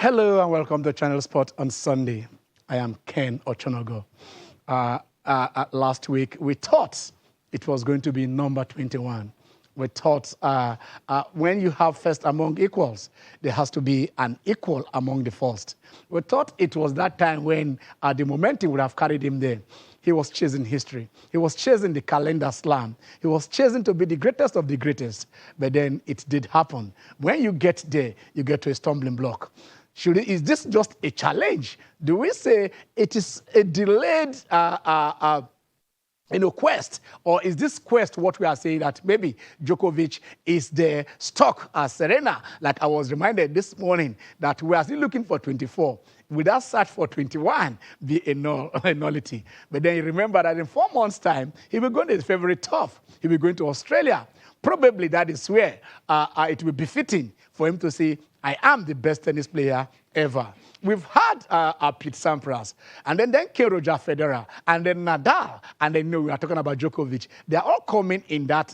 Hello and welcome to Channel Sport on Sunday. I am Ken Ochonogo. Last week, we thought it was going to be number 21. We thought when you have first among equals, there has to be an equal among the first. We thought it was that time when the momentum would have carried him there. He was chasing history. He was chasing the calendar slam. He was chasing to be the greatest of the greatest. But then it did happen. When you get there, you get to a stumbling block. Is this just a challenge? Do we say it is a delayed quest? Or is this quest what we are saying that maybe Djokovic is there stuck as Serena? Like I was reminded this morning that we are still looking for 24. Will that search for 21 be a nullity? But then you remember that in 4 months' time, he will go to his favorite turf. He will be going to Australia. Probably that is where it will be fitting for him to say, I am the best tennis player ever. We've had Pete Sampras, and then came Roger Federer, and then Nadal, and then we are talking about Djokovic. They are all coming in that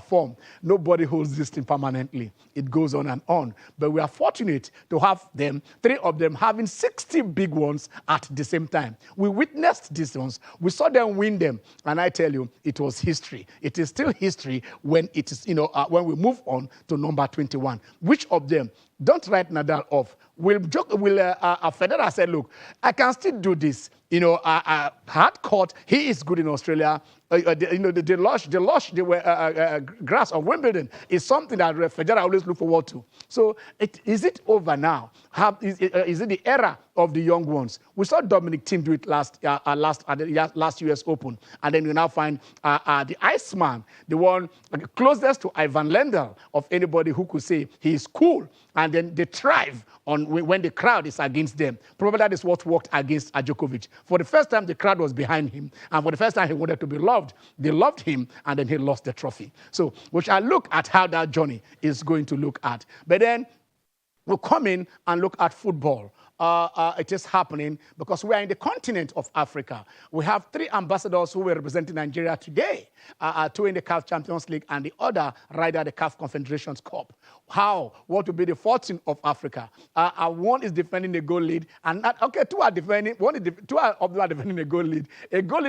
form. Nobody holds this thing permanently. It goes on and on. But we are fortunate to have them, 3 of them, having 60 big ones at the same time. We witnessed these ones. We saw them win them, and I tell you, it was history. It is still history when it is when we move on to number 21. Which of them? Don't write Nadal off. Federer said, look, I can still do this. Hard court, he is good in Australia. The grass of Wimbledon is something that Federer always look forward to. So is it over now? Is it the era of the young ones? We saw Dominic Thiem do it last US Open. And then you now find the Iceman, the one closest to Ivan Lendl of anybody who could say he is cool. And then they thrive when the crowd is against them. Probably that is what worked against Djokovic. For the first time, the crowd was behind him. And for the first time, he wanted to be loved. They loved him, and then he lost the trophy. So we shall look at how that journey is going to look at. But then we'll come in and look at football. It is happening because we are in the continent of Africa. We have 3 ambassadors who were representing Nigeria today, 2 in the CAF Champions League and the other right at the CAF Confederations Cup. What will be the fortune of Africa? One is defending the goal lead, and 2 are defending. 2 of them are defending a goal lead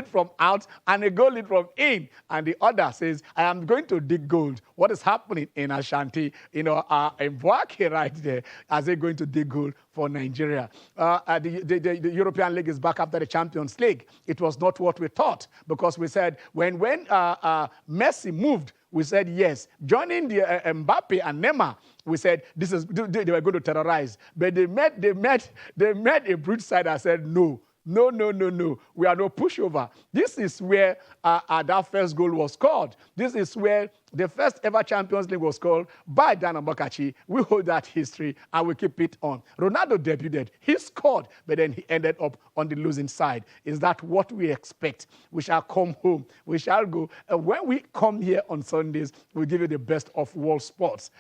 from out and a goal lead from in, and the other says, "I am going to dig gold." What is happening in Ashanti? In Bouake right there, as they're going to dig gold for Nigeria. The European League is back after the Champions League. It was not what we thought, because we said when Messi moved, we said yes. Joining the Mbappe and Neymar, we said they were going to terrorize. But they met a brute side and said no. No. We are no pushover. This is where that first goal was scored. This is where the first ever Champions League was scored by Dan Amokachi. We hold that history and we keep it on. Ronaldo debuted. He scored, but then he ended up on the losing side. Is that what we expect? We shall come home. We shall go. When we come here on Sundays, we'll give you the best of world sports.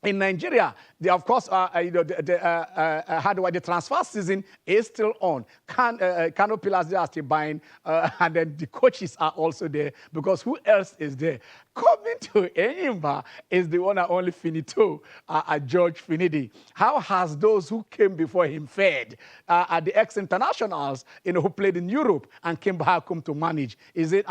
In Nigeria, of course, the transfer season is still on. Kano Pillars, they are still buying, and then the coaches are also there, because who else is there? Coming to Enyimba is the one and only Finito, George Finidi. How has those who came before him fared? The ex-internationals, who played in Europe and came back home to manage. We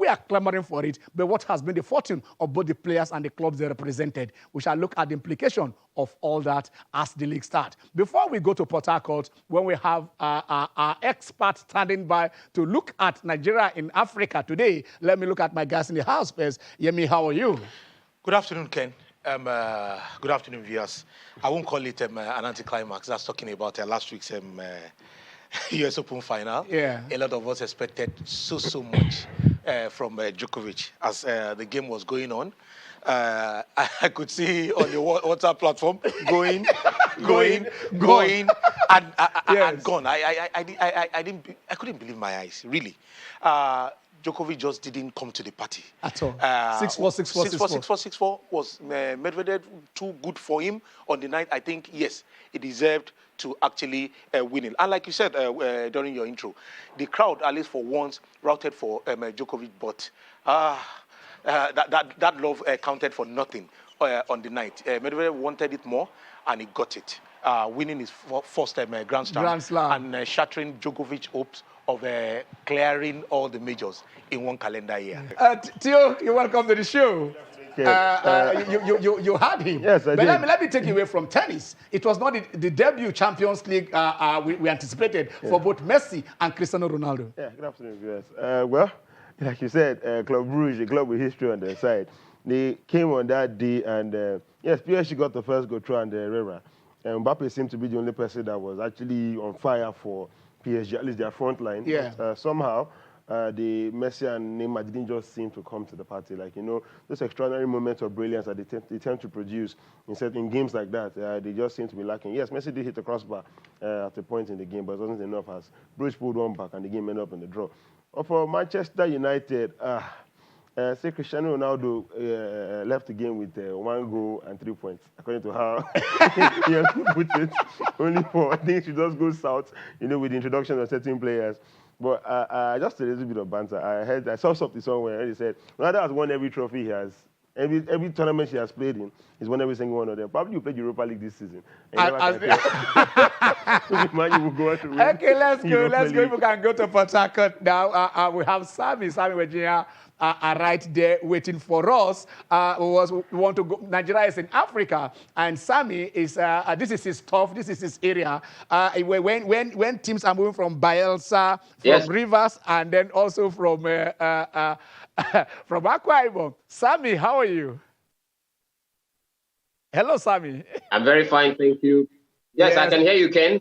are clamoring for it, but what has been the fortune of both the players and the clubs they represented? We shall look at the implication of all that as the league starts. Before we go to Port Harcourt, when we have our expert standing by to look at Nigeria in Africa today, let me look at my guys in the house first. Yemi, how are you? Good afternoon, Ken. Good afternoon, viewers. I won't call it an anticlimax. That's talking about last week's US Open final. Yeah. A lot of us expected so much from Djokovic as the game was going on. I could see on the WhatsApp platform going, and gone. I couldn't believe my eyes, really. Djokovic just didn't come to the party at all. 6-4, 6-4, 6-4. 6-4 was Medvedev too good for him on the night. I think yes, he deserved to actually win it. And like you said during your intro, the crowd, at least for once, routed for Djokovic, but that love counted for nothing on the night. Medvedev wanted it more, and he got it, winning his first Grand Slam, Grand Slam. and shattering Djokovic's hopes of clearing all the majors in one calendar year. Theo, you're welcome to the show. You had him. Yes, I did. Let me take you away from tennis. It was not the debut Champions League we anticipated for both Messi and Cristiano Ronaldo. Yeah, good afternoon, viewers. Well, like you said, Club Brugge, a club with history on their side. They came on that day, and yes, PSG got the first go through and Herrera. And Mbappe seemed to be the only person that was actually on fire for PSG, at least their front line. Yeah. But, somehow, the Messi and Neymar didn't just seem to come to the party. Like, you know, those extraordinary moments of brilliance that they tend to produce in certain games like that, they just seem to be lacking. Yes, Messi did hit the crossbar at a point in the game, but it wasn't enough as Bruges pulled one back and the game ended up in the draw. But for Manchester United, say Cristiano Ronaldo left the game with 1 goal and 3 points, according to how he has put it. Only for, I think she just goes south, you know, with the introduction of certain players. But just a little bit of banter. I saw something somewhere, and he said Ronaldo has won every trophy he has. Every tournament he has played in, he's won every single one of them. Probably you played Europa League this season. Okay, let's go. Let's go. We can go to Port Harcourt now. We have Sammy Virginia right there waiting for us. We want to go. Nigeria is in Africa, and Sammy is. This is his stuff. This is his area. When teams are moving from Bayelsa, from Rivers, and then also from from Akwa Ibom. Sammy, how are you? Hello, Sammy. I'm very fine, thank you. Yes, I can hear you, Ken.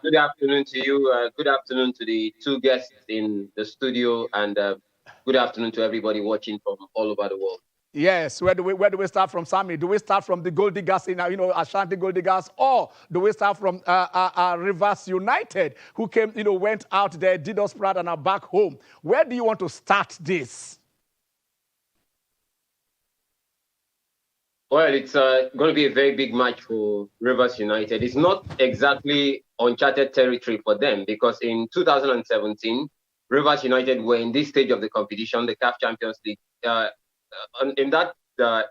Good afternoon to you. Good afternoon to the two guests in the studio, and good afternoon to everybody watching from all over the world. Yes, where do we start from, Sammy? Do we start from the Gold Diggers in, Ashanti Gold Diggers, or do we start from Rivers United, who came, went out there, did us proud, and are back home? Where do you want to start this? Well, it's going to be a very big match for Rivers United. It's not exactly uncharted territory for them, because in 2017, Rivers United were in this stage of the competition, the CAF Champions League. In that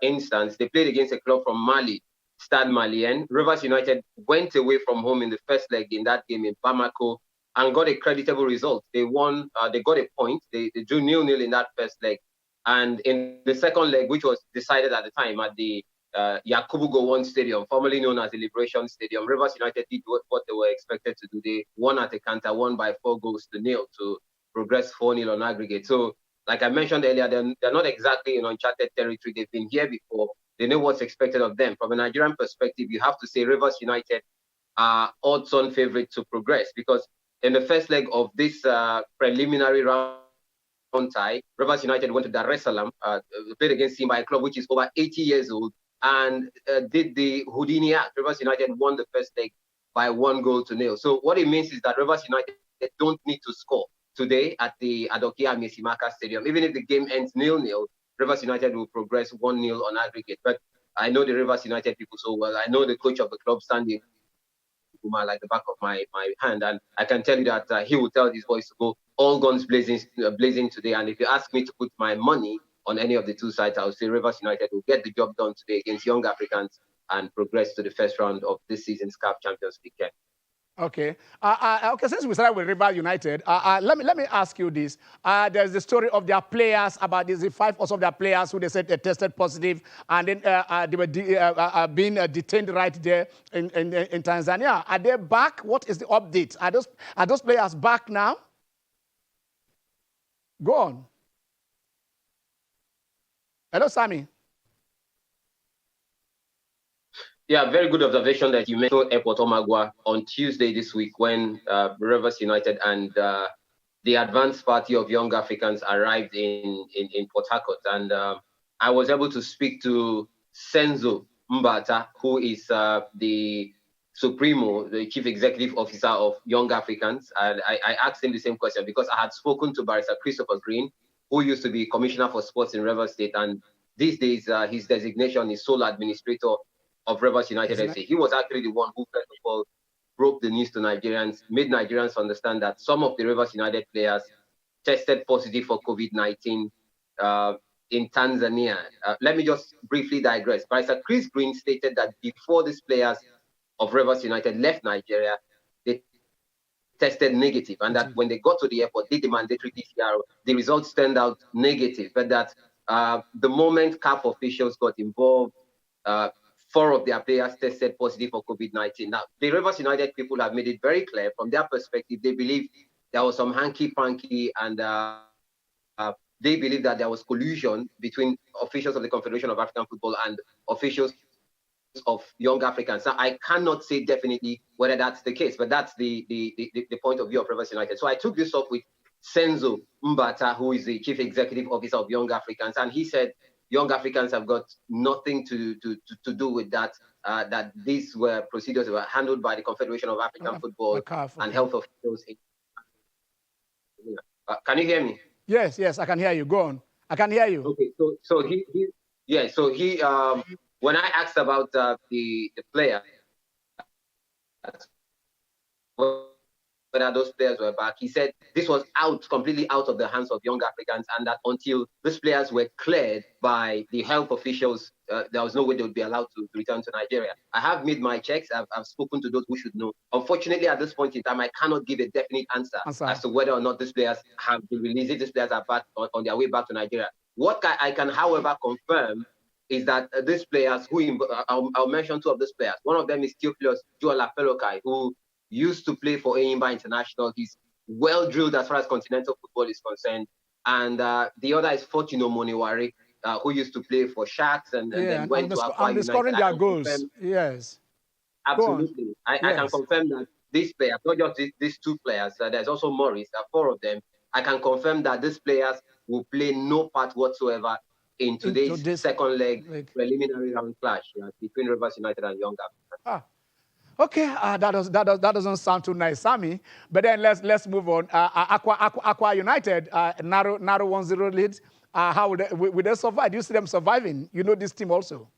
instance, they played against a club from Mali, Stade Malien. Rivers United went away from home in the first leg in that game in Bamako and got a creditable result. They won, they got a point. They drew 0-0 in that first leg. And in the second leg, which was decided at the time at the Yakubu Gowon Stadium, formerly known as the Liberation Stadium, Rivers United did what they were expected to do. They won at a canter, won by 4-0 to progress 4-0 on aggregate. So, like I mentioned earlier, they're not exactly in uncharted territory. They've been here before. They know what's expected of them. From a Nigerian perspective, you have to say Rivers United are odds-on favorite to progress, because in the first leg of this preliminary round tie, Rivers United went to Dar es Salaam, played against Simba, a club which is over 80 years old, and did the Houdini act. Rivers United won the first leg by 1-0. So what it means is that Rivers United don't need to score today at the Adokia Mesimaka Stadium. Even if the game ends 0-0, Rivers United will progress 1-0 on aggregate. But I know the Rivers United people so well. I know the coach of the club, Stanley Kuma, like the back of my hand, and I can tell you that he will tell these boys to go all guns blazing today. And if you ask me to put my money on any of the two sides, I would say Rivers United will get the job done today against Young Africans and progress to the first round of this season's CAF Champions League. Okay. Okay. Since we started with Rivers United, let me ask you this. There's the story of their players, about these 5 or so of their players who they said they tested positive, and then they were being detained right there in Tanzania. Are they back? What is the update? Are those players back now? Go on. Hello, Sammy. Yeah, very good observation that you mentioned Airport Omagua on Tuesday this week, when Rivers United and the advanced party of Young Africans arrived in Port Harcourt. And I was able to speak to Senzo Mbata, who is the Supremo, the Chief Executive Officer of Young Africans. And I asked him the same question, because I had spoken to Barrister Christopher Green, who used to be Commissioner for Sports in Rivers State. And these days, his designation is sole administrator of Rivers United FC. He was actually the one who, first of all, broke the news to Nigerians, made Nigerians understand that some of the Rivers United players tested positive for COVID-19 in Tanzania. Let me just briefly digress. Barrister Chris Green stated that before these players of Rivers United left Nigeria, they tested negative, and that when they got to the airport, did the mandatory PCR, the results turned out negative, but that the moment CAF officials got involved, 4 of their players tested positive for COVID-19. Now, the Rivers United people have made it very clear from their perspective, they believe there was some hanky-panky, and they believe that there was collusion between officials of the Confederation of African Football and officials of young Africans. Now, I cannot say definitely whether that's the case, but that's the point of view of Rivers United. So I took this up with Senzo Mbata, who is the Chief Executive Officer of Young Africans, and he said Young Africans have got nothing to do with that, that these were procedures that were handled by the Confederation of African Football and health officials. Can you hear me? Yes, I can hear you. Go on. I can hear you. Okay, so he when I asked about the player, whether those players were back, he said this was completely out of the hands of Young Africans, and that until these players were cleared by the health officials, there was no way they would be allowed to return to Nigeria. I have made my checks. I've spoken to those who should know. Unfortunately, at this point in time, I cannot give a definite answer as to whether or not these players have been released, if these players are back on their way back to Nigeria. What I can, however, confirm is that these players, I'll mention 2 of these players. One of them is Theophilus Jualapelokai, who used to play for Enyimba International. He's well drilled as far as continental football is concerned. And the other is Fortuno Moniwari, who used to play for Sharks and then went to Akwa United. Scoring their goals. Yes. Absolutely. I can confirm that these players, not just these 2 players, there's also Morris, 4 of them. I can confirm that these players will play no part whatsoever in today's second leg preliminary round clash between Rivers United and Young Africans. Okay, that doesn't sound too nice, Sammy. But then let's move on. Aqua United, narrow 1-0 lead. How would they survive? Do you see them surviving? You know this team also.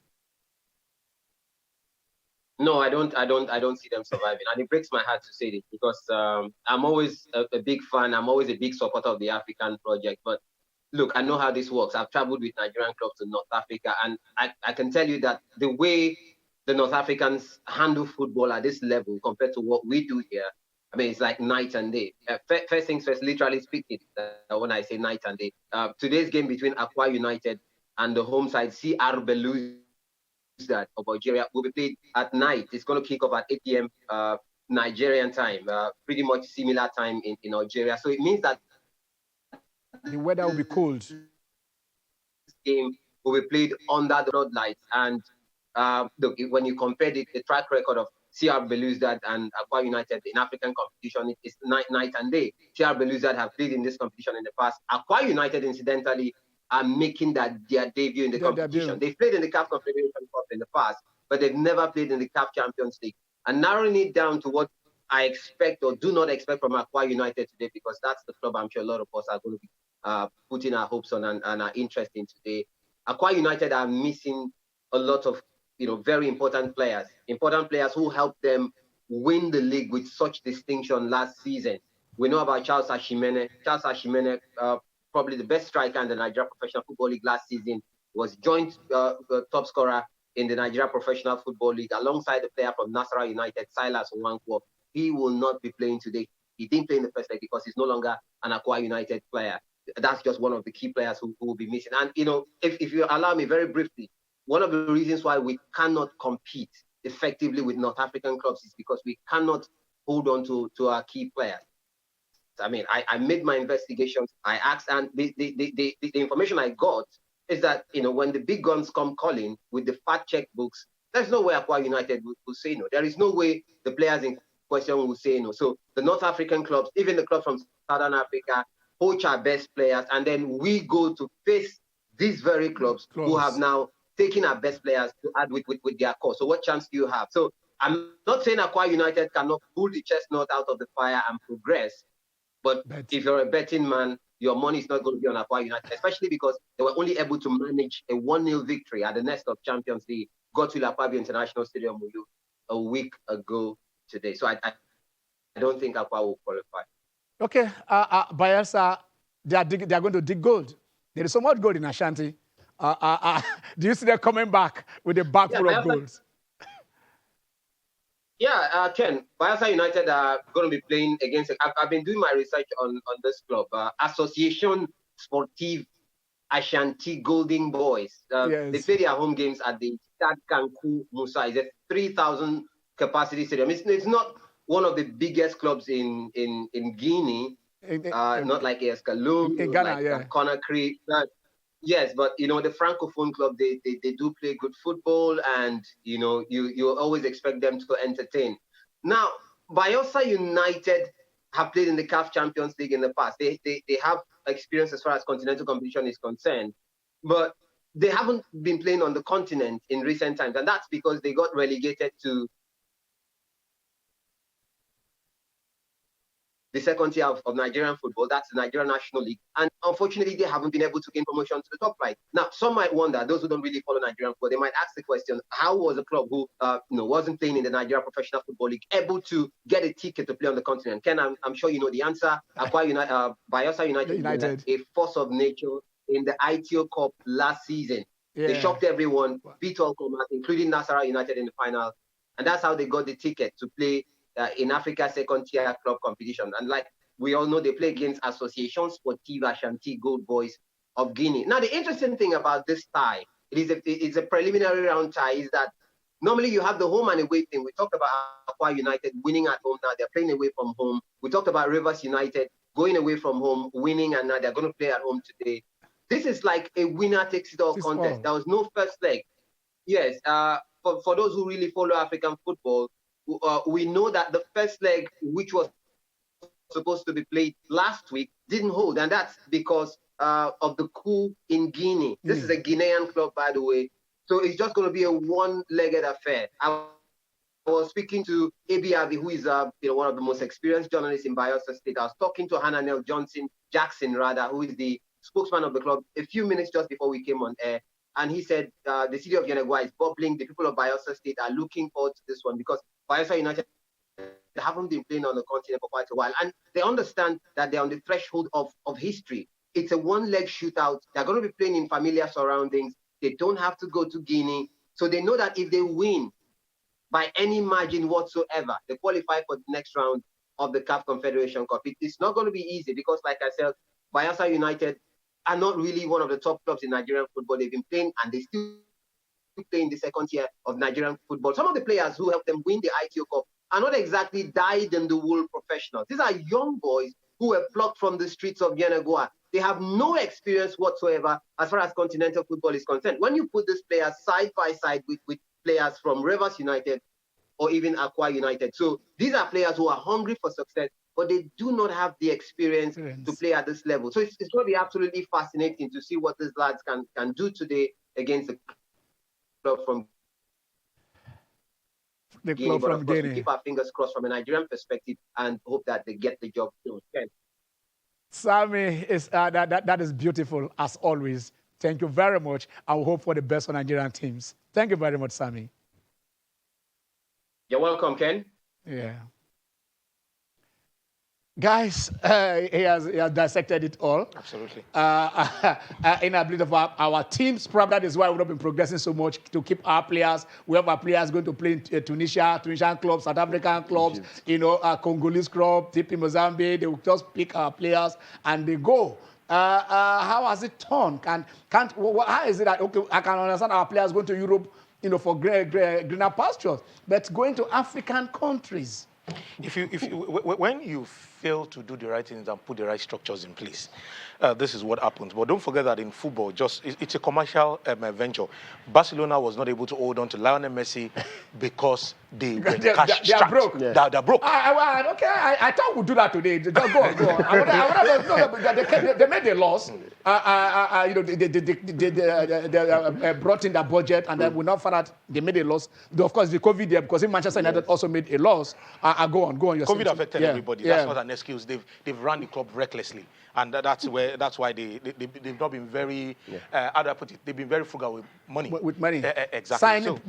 No, I don't see them surviving, and it breaks my heart to say this because I'm always a big fan. I'm always a big supporter of the African project. But look, I know how this works. I've traveled with Nigerian clubs to North Africa, and I can tell you that the way the North Africans handle football at this level compared to what we do here, I mean, it's like night and day. First things first, literally speaking, when I say night and day, today's game between Aqua United and the home side CR Belouizdad of Algeria will be played at night. It's going to kick off at 8 p.m. Nigerian time, pretty much similar time in Algeria. So it means that the weather will be cold. This game will be played under the floodlights. And look, when you compare the track record of CR Belouizdad and Aqua United in African competition, it's night and day. CR Belouizdad have played in this competition in the past. Aqua United, incidentally, are making their debut in the competition. They've played in the CAF Confederation Cup in the past, but they've never played in the CAF Champions League. And narrowing it down to what I expect or do not expect from Aqua United today, because that's the club I'm sure a lot of us are going to be putting our hopes on and our interest in today. Aqua United are missing a lot of very important players who helped them win the league with such distinction last season. We know about Charles Ashimene. Charles Ashimene, probably the best striker in the Nigeria Professional Football League last season, was joint top scorer in the Nigeria Professional Football League alongside the player from Nasarawa United, Silas Nwankwo. He will not be playing today. He didn't play in the first leg because he's no longer an Aqua United player. That's just one of the key players who will be missing. And, if you allow me very briefly, one of the reasons why we cannot compete effectively with North African clubs is because we cannot hold on to our key players. I mean, I made my investigations. I asked, and the information I got is that, when the big guns come calling with the fat checkbooks, there's no way Aqua United will say no. There is no way the players in question will say no. So the North African clubs, even the clubs from Southern Africa, poach our best players, and then we go to face these very clubs who have now taken our best players to add with their core. So what chance do you have? So I'm not saying Aqua United cannot pull the chestnut out of the fire and progress, but if you're a betting man, your money is not going to be on Aqua United, especially because they were only able to manage a 1-0 victory at the Nest of Champions League, got to Akpabio International Stadium a week ago today. So I don't think Aqua will qualify. Okay, Bayelsa, they are going to dig gold. There is so much gold in Ashanti. Do you see them coming back with a bag full of goals? Yeah, Ken, Bayelsa United are going to be playing against. I've been doing my research on this club, Association Sportive Ashanti Golden Boys. Yes. They play their home games at the Stade Kankou Musa. It's a 3,000 capacity stadium. It's not one of the biggest clubs in Guinea. Not like Escaloon, in Ghana, like Conakry. Yes, but the Francophone club, they do play good football, and you always expect them to entertain. Now, Bayelsa United have played in the CAF Champions League in the past. They have experience as far as continental competition is concerned, but they haven't been playing on the continent in recent times, and that's because they got relegated to the second tier of Nigerian football. That's the Nigerian National League. And unfortunately, they haven't been able to gain promotion to the top flight. Now, some might wonder, those who don't really follow Nigerian football, they might ask the question, how was a club who wasn't playing in the Nigerian Professional Football League able to get a ticket to play on the continent? Ken, I'm sure you know the answer. Bayelsa United a force of nature in the ITO Cup last season. Yeah. They shocked everyone, beat all comers, including Nasarawa United in the final. And that's how they got the ticket to play in Africa's second-tier club competition. And like we all know, they play against Association Sportive Ashanti Gold Boys of Guinea. Now, the interesting thing about this tie, it's a preliminary round tie, is that normally you have the home and away thing. We talked about Akwa United winning at home. Now they're playing away from home. We talked about Rivers United going away from home, winning, and now they're going to play at home today. This is like a winner-takes-it-all contest. There was no first leg. Yes, for those who really follow African football, we know that the first leg, which was supposed to be played last week, didn't hold, and that's because of the coup in Guinea. This is a Guinean club, by the way, so it's just going to be a one-legged affair. I was speaking to Abiabi, who is one of the most experienced journalists in Bayelsa State. I was talking to Hananel Jackson, who is the spokesman of the club, a few minutes just before we came on air. And he said the city of Yenagoa is bubbling. The people of Bayelsa State are looking forward to this one because Bayelsa United haven't been playing on the continent for quite a while. And they understand that they're on the threshold of history. It's a one-leg shootout. They're going to be playing in familiar surroundings. They don't have to go to Guinea. So they know that if they win by any margin whatsoever, they qualify for the next round of the CAF Confederation Cup. It's not going to be easy because, like I said, Bayelsa United are not really one of the top clubs in Nigerian football. They've been playing and they still play in the second tier of Nigerian football. Some of the players who helped them win the ITO Cup are not exactly dyed-in-the-wool professionals. These are young boys who were plucked from the streets of Yenagoa. They have no experience whatsoever as far as continental football is concerned. When you put these players side by side with players from Rivers United or even Akwa United. So these are players who are hungry for success, but they do not have the experience to play at this level. So it's going to be absolutely fascinating to see what these lads can do today against the club from Guinea. But of course, we keep our fingers crossed from a Nigerian perspective and hope that they get the job done. Okay. Sammy, that is beautiful as always. Thank you very much. I will hope for the best for Nigerian teams. Thank you very much, Sammy. You're welcome, Ken. Yeah. Guys, he has dissected it all. Absolutely. In I believe of our teams, probably that is why we've not been progressing so much to keep our players. We have our players going to play in Tunisian clubs, South African clubs, Congolese club, TP Mozambique. They will just pick our players and they go. How has it turned? How is it that, okay, I can understand our players going to Europe, for greener pastures, but going to African countries. When you fail to do the right things and put the right structures in place, this is what happens. But don't forget that in football, it's a commercial venture. Barcelona was not able to hold on to Lionel Messi because they were cash strapped. Broke. Yeah. They're broke. Okay, I thought we'd do that today. Go on. They made a loss. They brought in their budget, and then we now found out they made a loss. Of course, the COVID there, because Manchester United also made a loss. Go on. COVID affected everybody. That's not an excuse. They've run the club recklessly, and that's why they've not been very. How do I put it? They've been very frugal with money. With money, exactly.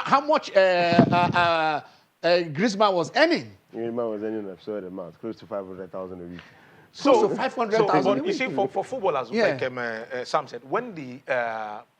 How much Griezmann was earning? Griezmann was earning an absurd amount, close to 500,000 a week. Close to 500,000 but you see, for footballers, Yeah. like Sam said, when the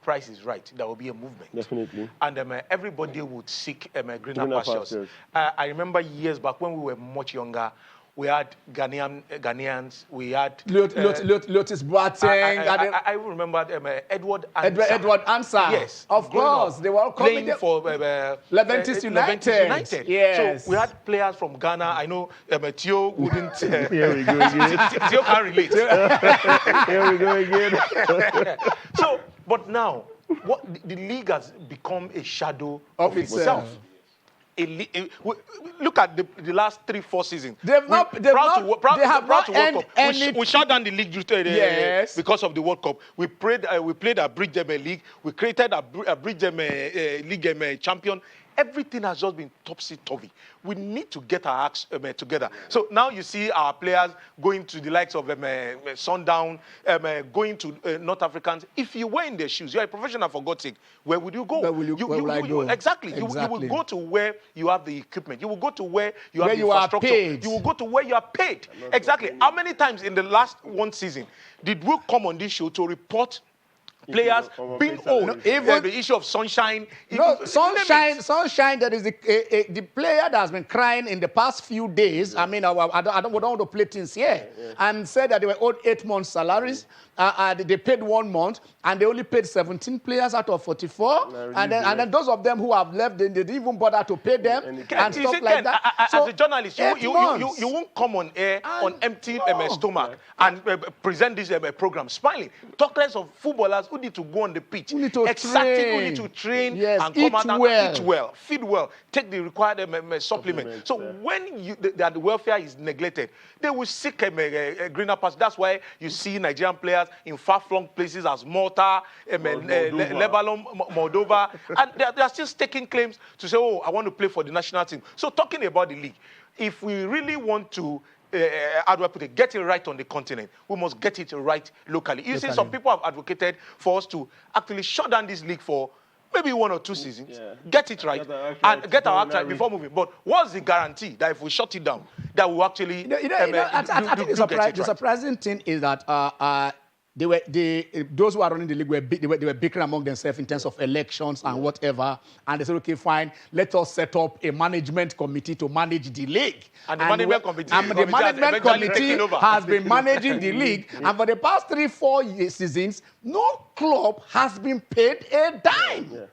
price is right, there will be a movement. Definitely. And everybody would seek greener Greener pastures. pastures. I remember years back when we were much younger, we had Ghanaians, we had... Lotus Boateng. I remember Edward Ansah. Edward Ansah. Yes. Of course. They were all playing for Leventis United. Yes. So we had players from Ghana. I know Theo wouldn't... Here we go again. Theo can't relate. Here we go again. So, but now, the league has become a shadow Of itself. Look at the last 3-4 seasons. They have not earned any. We shut down the league Yes. because of the World Cup. We played a Bridge League. We created a Bridge League champion. Everything has just been topsy-turvy. We need to get our acts together. So now you see our players going to the likes of Sundown, going to North Africans. If you were in their shoes, you're a professional for God's sake, where would you go? Where will I go? Exactly. You will go to where you have the equipment. You will go to where you have the you are infrastructure. paid. You will go to where you are paid. Exactly. How many times in the last one season did we come on this show to report players being owned? Even the issue of Sunshine. No, Sunshine. That is the player that has been crying in the past few days. I mean, I don't want to play things here. And said that they were owed 8 months' salaries. They paid 1 month, and they only paid 17 players out of 44. And then those of them who have left, they didn't even bother to pay them and stuff like that. As a journalist, you won't come on air on empty stomach and present this program smiling. Talk less of footballers who need to go on the pitch. Who need to train. Who need to train and come out and eat well, feed well, take the required supplement. So when the welfare is neglected, they will seek a greener path. That's why you see Nigerian players in far-flung places as Malta, Lebanon, Moldova, and they are still staking claims to say, oh, I want to play for the national team. So talking about the league, if we really want to how do I put it, get it right on the continent, we must get it right locally. You see, some people have advocated for us to actually shut down this league for maybe 1 or 2 seasons, get it right, and get our act right before moving. But what's the guarantee that if we shut it down, that we actually I think the surprising thing is that those who are running the league they were bickering among themselves in terms of elections and whatever, and they said, okay, fine, let us set up a management committee to manage the league. And the management committee has been managing the league, and for the past 3-4 seasons, no club has been paid a dime.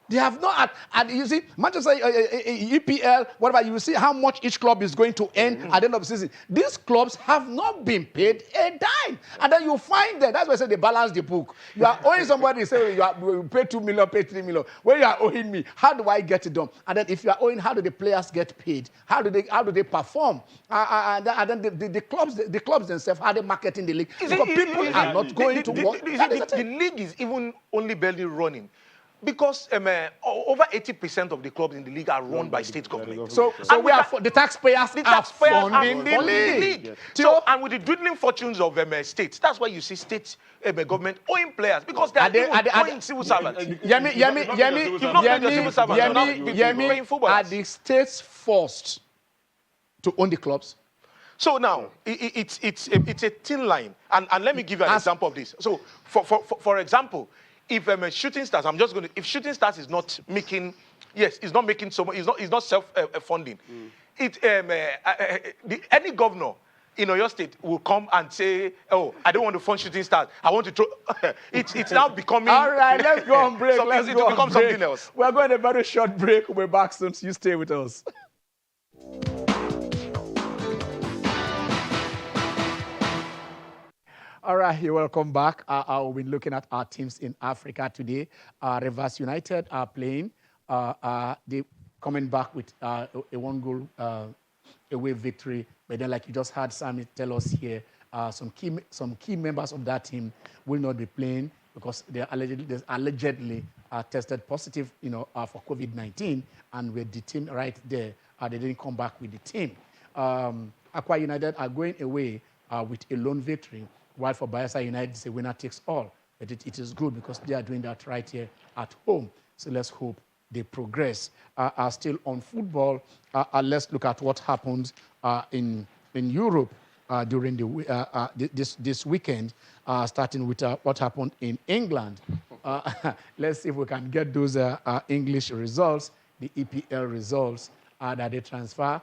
They have not, and you see, Manchester, EPL, whatever, you see how much each club is going to earn at the end of the season. These clubs have not been paid a dime. And then you find that, that's why I say they balance the book. You are owing somebody, say, you pay 2 million, pay 3 million. When you are owing me, how do I get it done? And then if you are owing, how do the players get paid? How do they perform? And then the clubs themselves, how they marketing the league? Because people are not going to work. The league is even only barely running. Because over 80% of the clubs in the league are run by state government. So the taxpayers are funding the league. Yes. So, and with the dwindling fortunes of states, that's why you see state government owing players, because they are owing civil servants. Are the states forced to own the clubs? So now, it's a thin line. And let me give you an example of this. So, for example, if Shooting Stars, if Shooting Stars is not making, it's not making so much, it's not self-funding. Any governor in Oyo State will come and say, oh, I don't want to fund Shooting Stars. I want to throw. It's now becoming. All right, let's go on break. Something else. We're going to a very short break. We'll be back soon. So you stay with us. All right, you're welcome back. I'll be looking at our teams in Africa today. Rivers United are playing. They coming back with a 1-goal away victory. But then, like you just heard Sammy tell us here, some key members of that team will not be playing because they allegedly tested positive, for COVID-19, and with the team right there, they didn't come back with the team. Aqua United are going away with a lone victory. While for Bayelsa United, it's a winner takes all. But it is good because they are doing that right here at home. So let's hope they progress. Still on football, let's look at what happened in Europe. during this weekend, starting with what happened in England. Let's see if we can get those English results, the EPL results that they transfer.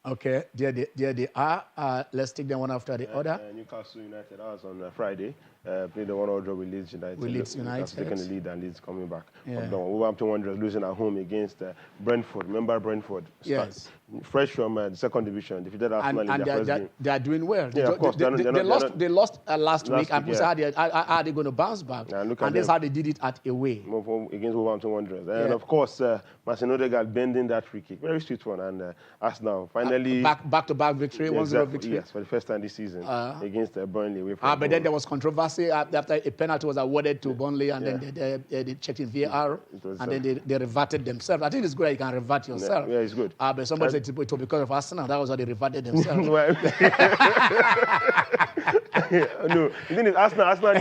Okay, there they are. Let's take them one after the other. Newcastle United, that was on Friday. Played the 1-0 draw with Leeds United. Leeds United. Taking the lead and Leeds coming back. Yeah. Wolverhampton Wanderers losing at home against Brentford. Remember Brentford? Yes. Fresh from the second division. Defeated Arsenal in their first game. They are doing well. Yeah, of course. They lost last week, and week, people said, how are they going to bounce back? And that's how they did it at away. Against Wolverhampton Wanderers. And of course, Marcin Odegaard bending that free kick. Very sweet one. And Arsenal finally... Back-to-back victory, 1-0 victory. Yes, for the first time this season against Burnley. But then there was controversy after a penalty was awarded to Burnley, and then they checked in VAR, and then they reverted themselves. I think it's good that you can revert yourself. Yeah, it's good. But somebody said it was because of Arsenal. That was how they reverted themselves. No, the thing is, Arsenal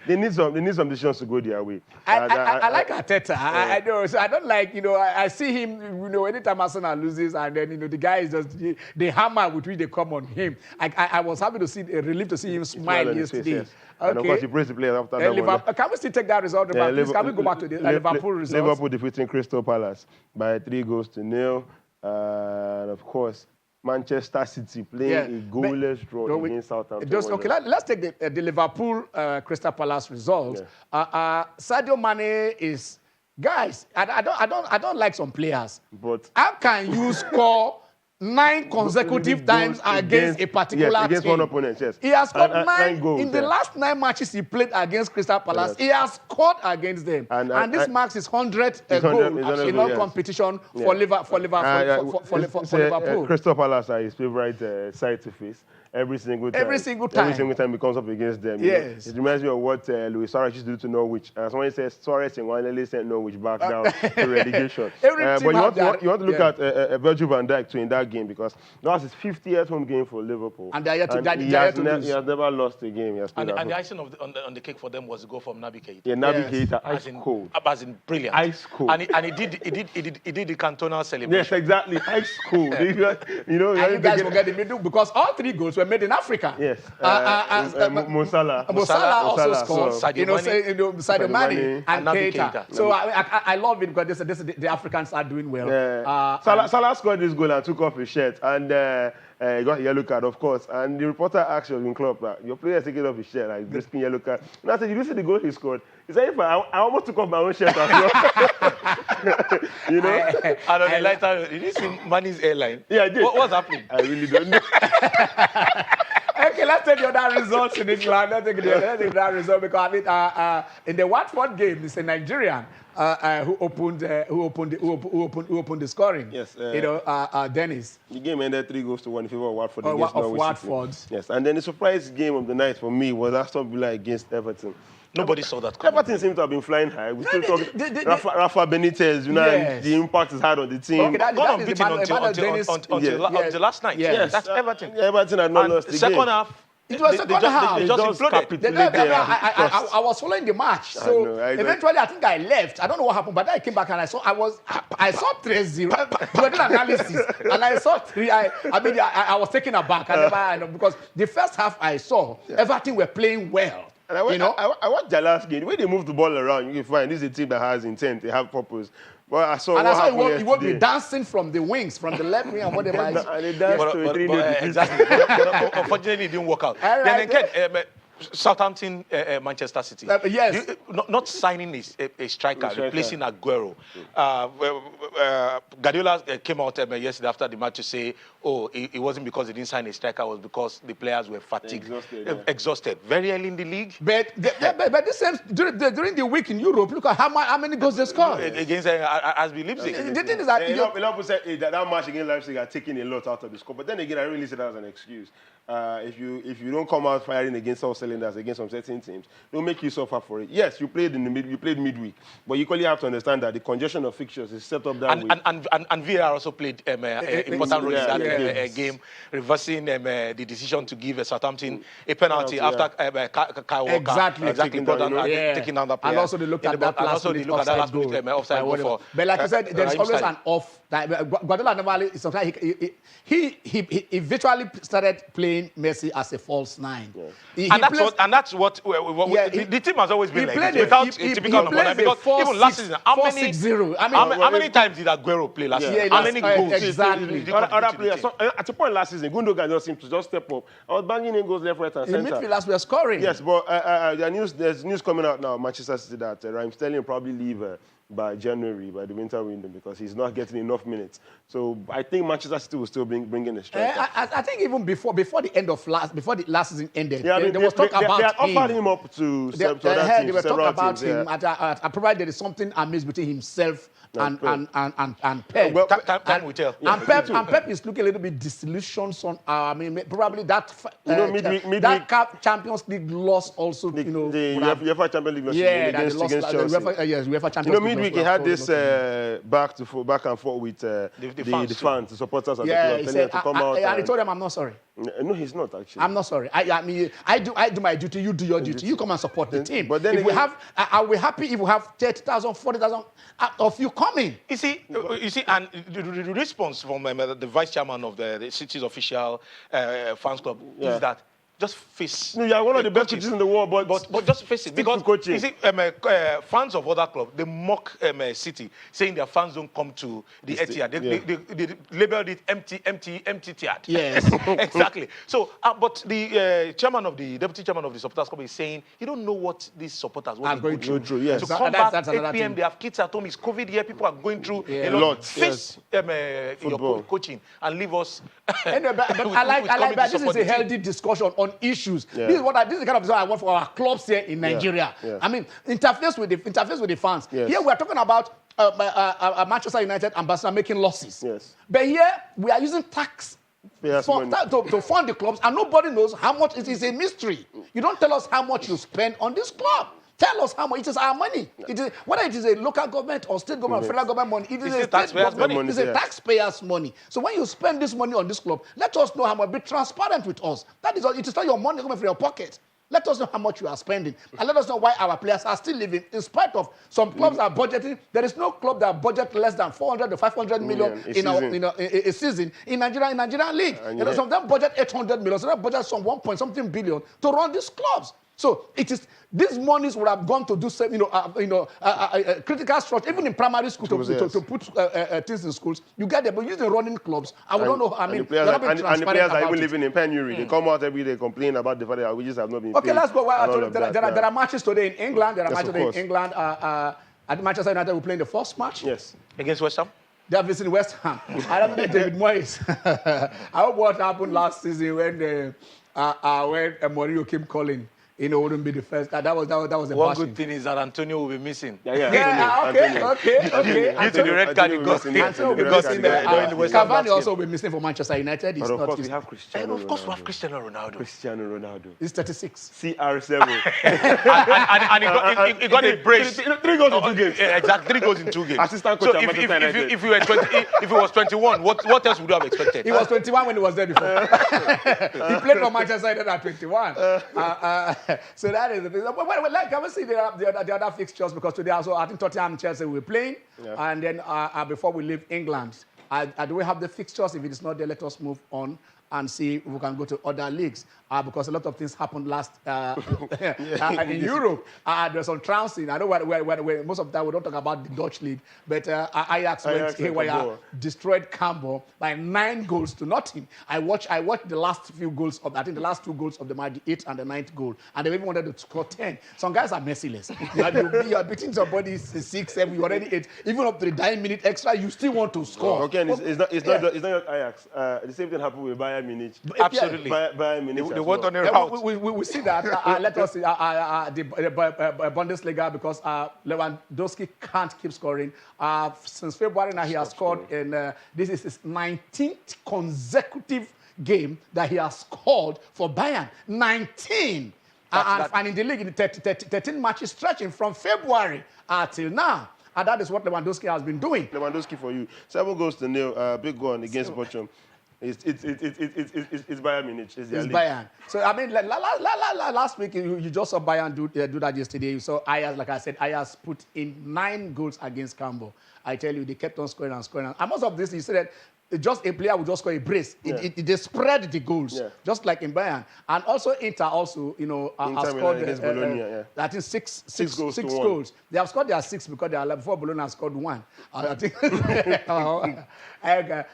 needs some decisions to go their way. I like Arteta. I know. So I don't like, I see him, anytime Arsenal loses, and then, the guy is just, the hammer with which they come on him. I was happy to see, relieved to see him smile yesterday. Yes. Okay. And of course, he praised the players after that one. Can we still take that result? Please, can we go back to the Liverpool result? Liverpool defeating Crystal Palace by 3-0. And of course, Manchester City playing a goalless draw against Southampton. Let's take the Liverpool Crystal Palace result. Yeah. Sadio Mane is, guys. I don't like some players, but how can you score 9 consecutive times against a particular against team? One opponent? Yes, he has scored 9 goals in the last 9 matches he played against Crystal Palace. Yes. He has scored against them, and this marks his 100th goal in all competition for Liverpool. Crystal Palace are his favorite side to face. Every single time he comes up against them. Yes. It reminds me of what Luis Suarez used to do to Norwich. Someone says Suarez and Wanderlei sent Norwich back down to relegation. But you want to look at Virgil van Dijk too in that game, because that was his 50th home game for Liverpool. And he has never lost a game. And the icing on the cake for them was a goal from Naby Keita. Yeah, Naby Keita, ice cold. As in brilliant. Ice cold. And he did the Cantona celebration. Yes, exactly. Ice cold. And you guys forget the middle, because all 3 goals were made in Africa. Yes. Mo Salah also scored. Sadio Mane and Keita. Keita. So I love it, because the Africans are doing well. Salah scored this goal and took off his shirt, and he got a yellow card, of course. And the reporter asked Jurgen Klopp that your player is taking off his shirt, like risking yellow card. And I said, "You see the goal he scored?" He said, I almost took off my own shirt as well. And on the lighter, did you see Mane's airline? Yeah, I did. What's happening? I really don't know. Okay, let's take the other results in England. Let's take the other result, because in the Watford game, it's a Nigerian who opened the scoring. Yes. Dennis. The game ended 3-1 in favor of Watford against Watford. Yes, and then the surprise game of the night for me was Aston Villa against Everton. Nobody saw that coming. Everton seems to have been flying high. We still talking Rafa Benitez, and the impact it's had on the team. Okay, gone unbeaten until last night. Yes. That's Everton. Everton had not lost the second game. half. It was second half. They just imploded. I was following the match, so eventually I think I left. I don't know what happened, but then I came back and I saw 3-0. Doing analysis, and I saw 3. I was taken aback, because the first half I saw Everton were playing well. And I watched the last game. The way they move the ball around, you can find this is a team that has intent, they have purpose. But I saw he won't be dancing from the wings, from the left wing and whatever. And they danced to a 3-0. Exactly. But unfortunately, it didn't work out. Then again, Southampton, Manchester City. Yes. Not signing a striker, replacing Aguero. Guardiola came out yesterday after the match to say, it wasn't because he didn't sign a striker, it was because the players were fatigued, exhausted. Very early in the league. But this same, during the week in Europe, look at how many goals they scored. Against RB Leipzig. The thing is that... A lot of people said that match against Leipzig had taken a lot out of the score. But then again, I really see that as an excuse. if you don't come out firing against all cylinders against some certain teams, they'll make you suffer for it. Yes, you played midweek, but you equally have to understand that the congestion of fixtures is set up that way. And VAR also played important role in that game, reversing the decision to give Southampton a penalty after Kyle Walker taking down that player. And also they looked at that last minute offside goal. But like you said, there's always an off. Guardiola normally, sometimes he virtually started playing Messi as a false nine. Yeah. And that's what the team has always been like, without a typical number nine. Because even last season, how many times did Aguero play last season? How many goals? Exactly. Other players. So, at a point last season, Gundogan just seemed to just step up. I was banging in goals left, right, and centre. The midfielders were scoring. Yes, but there's news coming out now. Manchester City that Raheem Sterling will probably leave by January, by the winter window, because he's not getting enough minutes. So I think Manchester City will still bring in a striker. I think even before the last season ended, there was talk about him. They offered him up to they were talking about him. I provided there is something amiss between himself and Pep. Well, time will tell. And Pep is looking a little bit disillusioned. Probably that that CAF Champions League loss also. The UEFA Champions League loss against Chelsea. Yes, UEFA Champions League. Midweek he had this back and forth with the fans, the supporters of the club, telling them to come out. And he told them, "I'm not sorry." No, he's not actually. I'm not sorry. I do my duty. You do your duty. You come and support the team. But then I'll be happy if we have 30,000, 40,000 of you coming. You see, and the response from the vice chairman of the city's official fans club is that just face. No, you are one of the best coaches in the world, but just face it, because you see, fans of other clubs, they mock City, saying their fans don't come to the Etihad. They labeled it empty Etihad. Yes, exactly. So, but the deputy chairman of the supporters club is saying he don't know what these supporters are going through. Yes. To come back 8 p.m. They have kids at home. It's COVID here. People are going through a lot. Face your coaching and leave us. Anyway, but I like that. This is a healthy discussion on issues. Yeah. This is the kind of design I want for our clubs here in Nigeria. Yeah. I mean, interface with the fans. Yes. Here we are talking about Manchester United and Barcelona making losses. Yes. But here we are using tax to fund the clubs, and nobody knows how much. It is a mystery. You don't tell us how much you spend on this club. Tell us how much. It is our money. It is, whether it is a local government or state government or federal government money, it is a taxpayer's money. It is a taxpayer's money. So when you spend this money on this club, let us know how much. Be transparent with us. That is all. It is not your money coming from your pocket. Let us know how much you are spending. And let us know why our players are still living. In spite of some clubs are budgeting, there is no club that budget less than 400 to 500 million a season in Nigerian league. Some of them budget 800 million, some of them budget some 1-something billion to run these clubs. So it is these monies would have gone to do some, critical structure, even in primary school to put things in schools. You get them, but using running clubs, I don't know. I mean, the players are even living in penury. They come out every day complaining about the fact that wages have not been paid. Okay, let's go. There are matches today in England. There are matches today in England. At Manchester United, we're playing the first match. Yes, against West Ham. They are visiting West Ham. I don't know David Moyes. I hope what happened last season when Mourinho came calling. Wouldn't be the first. That was a one good thing is that Antonio will be missing. Okay. Due to the red card, because Cavani also will be missing for Manchester United. But of course, we have Cristiano Ronaldo. Of course, we have Cristiano Ronaldo. He's 36. CR7. and he got a brace. 3 goals in 2 games. Exactly, 3 goals in 2 games. Assistant coach at Manchester United. If he was 21, what else would you have expected? He was 21 when he was there before. He played for Manchester United at 21. So that is the thing. Can we see the other fixtures? Because today also, I think Tottenham and Chelsea will be playing. Yeah. And then before we leave England, do we have the fixtures? If it is not there, let us move on and see if we can go to other leagues. Because a lot of things happened last in Europe. There's some trouncing. I know where most of that we don't talk about the Dutch league, but Ajax went haywire, destroyed Campbell by 9 goals to nothing. I watched the last few goals of, I think the last 2 goals of the match, the 8th and the 9th goal, and they even wanted to score 10. Some guys are merciless. You are beating somebody 6, 7, you already 8. Even up to the dying minute extra, you still want to score. Okay, it's not just Ajax. The same thing happened with Bayern Munich. Absolutely. Bayern Munich. They went on a route. We see that. Let us see the Bundesliga, because Lewandowski can't keep scoring. Since February now, he has scored, and this is his 19th consecutive game that he has scored for Bayern. 19. And in the league, in the 13 matches stretching from February till now. And that is what Lewandowski has been doing. Lewandowski for you. 7-0. Big one against Bochum. It's Bayern Munich. It's Bayern. So, I mean, last week, you just saw Bayern do that yesterday. You saw Ajax, like I said, Ajax put in 9 goals against Cambo. I tell you, they kept on scoring and scoring. And most of this, you said that just a player would just score a brace. Yeah. They spread the goals, yeah. just like in Bayern. And also Inter also, has scored against Bologna, I think six goals. They have scored their 6 because they are before Bologna scored 1. I think. Okay.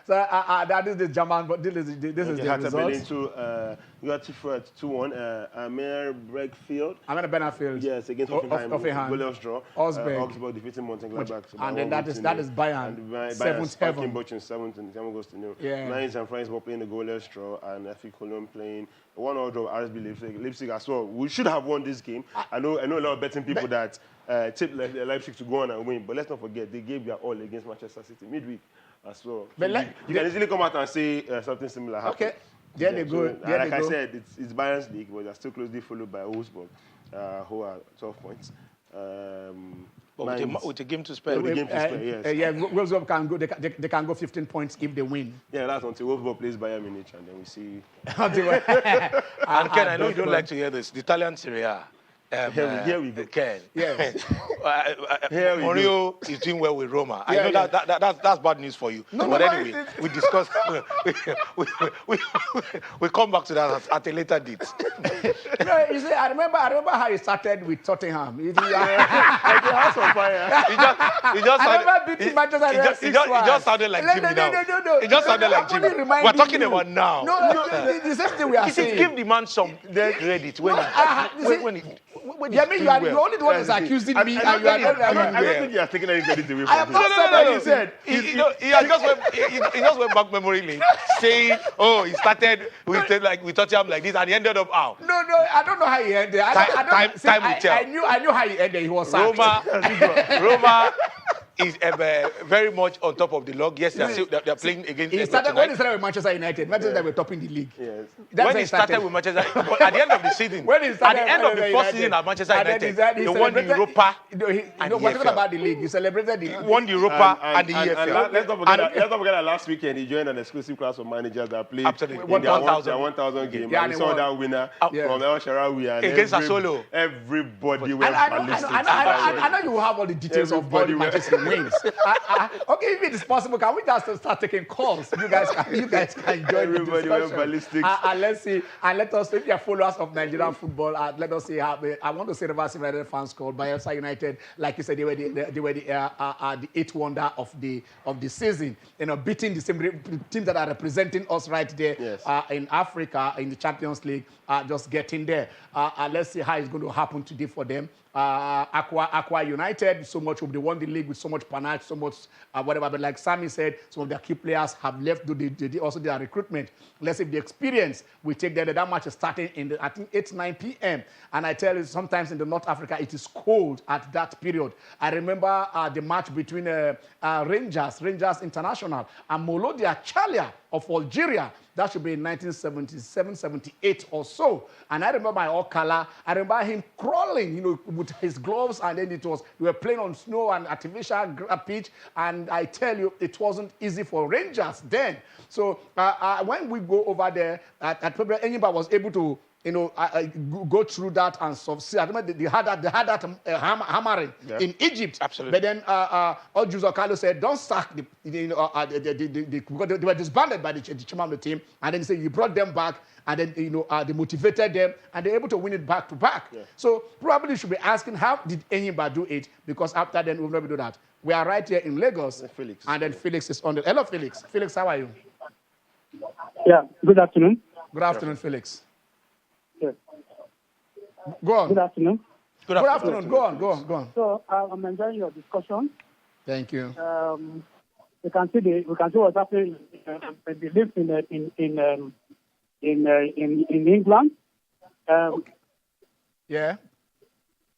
So that is the German, but this is the result. You got 2-1. Amir Bregfield. Amir Benfield. Yes, against Hoffenheim. Goalless draw. Augsburg defeating Mönchengladbach. And then that is Bayern. 7th heaven. 7th and 7 goes to 0. Yeah. Mainz and France were playing the goalless draw, and FC Cologne playing 1-0 draw. RSB Leipzig. Leipzig as well. We should have won this game. I know a lot of betting people that tipped Leipzig to go on and win, but let's not forget they gave their all against Manchester City midweek as well. But you can easily come out and say something similar happened. Okay. There they go. Like I said, it's Bayern's league, but they're still closely followed by Wolfsburg, who are 12 points. With a game to spare. Yes. Wolfsburg can go. They can go 15 points if they win. Yeah, that's until Wolfsburg plays Bayern Munich, and then we see. And Ken, I know you don't like to hear this. The Italian Serie A. Here we go. Ken. Yes. Mourinho is doing well with Roma. I know that's bad news for you. But anyway, we discuss. we come back to that at a later date. You see, I remember how he started with Tottenham. He just beating Manchester United 6-1. It just sounded like Jimmy now. No. It just sounded like Jimmy. We're talking about now. No, the same thing we are saying. Give the man some credit when he. Yeah, I mean, you're only the one who's accusing me, and you are not. I don't think you are taking any credit away from me. I have not said what he said. He just went back memory lane, saying, "Oh, he started with Tottenham like this, and he ended up out." No, I don't know how he ended. Time will tell. I knew how he ended. He was sacked. Roma is very much on top of the log. Yes, they're playing against. When he started with Manchester United, Manchester were topping the league. Yes. When he started with Manchester, but at the end of the season, at the end of the first season at Manchester United, they won the Europa. We're talking about the league. He celebrated the league. Won the Europa and the EFL. Let's not forget that last weekend he joined an exclusive class of managers that played Absolutely. in their 1,000 game. And we saw that winner from El Shaarawy against Sassuolo. Everybody went ballistic. I know you will have all the details of all the matches he wins. Okay, if it is possible, can we just start taking calls? You guys can join the discussion. Went ballistic. And let's see, and let us, if you are followers of Nigerian football, let us see how. I want to say Rivers United fans called Bayelsa United, like you said, they were the eighth wonder of the season. Beating the same teams that are representing us right there in Africa in the Champions League, just getting there. Let's see how it's going to happen today for them. Aqua United, so much they won the league with so much panache, so much whatever. But like Sammy said, some of their key players have left. They also their recruitment. Let's see if the experience we take there. That match is starting in I think 8-9 p.m. And I tell you, sometimes in the North Africa it is cold at that period. I remember the match between Rangers International, and Molodia Chalia of Algeria. That should be in 1977, 78 or so. And I remember my Okala. I remember him crawling, with his gloves, and then we were playing on snow and artificial pitch. And I tell you, it wasn't easy for Rangers then. So when we go over there, at probably anybody was able to go through that and succeed. I remember they had that hammering in Egypt. Absolutely. But then Ojuzo Carlo said, don't sack because they were disbanded by the chairman of the team. And then he said, you brought them back, and then they motivated them, and they're able to win it back to back. Yeah. So probably you should be asking, how did Enyimba do it? Because after then we'll never do that. We are right here in Lagos, and then Felix is on the. Hello, Felix. Felix, how are you? Yeah. Good afternoon. Good afternoon, Felix. Yes. Go on. Good afternoon. Good afternoon. Go on. So I'm enjoying your discussion. Thank you. We can see what's happening in the leagues in England. Yeah.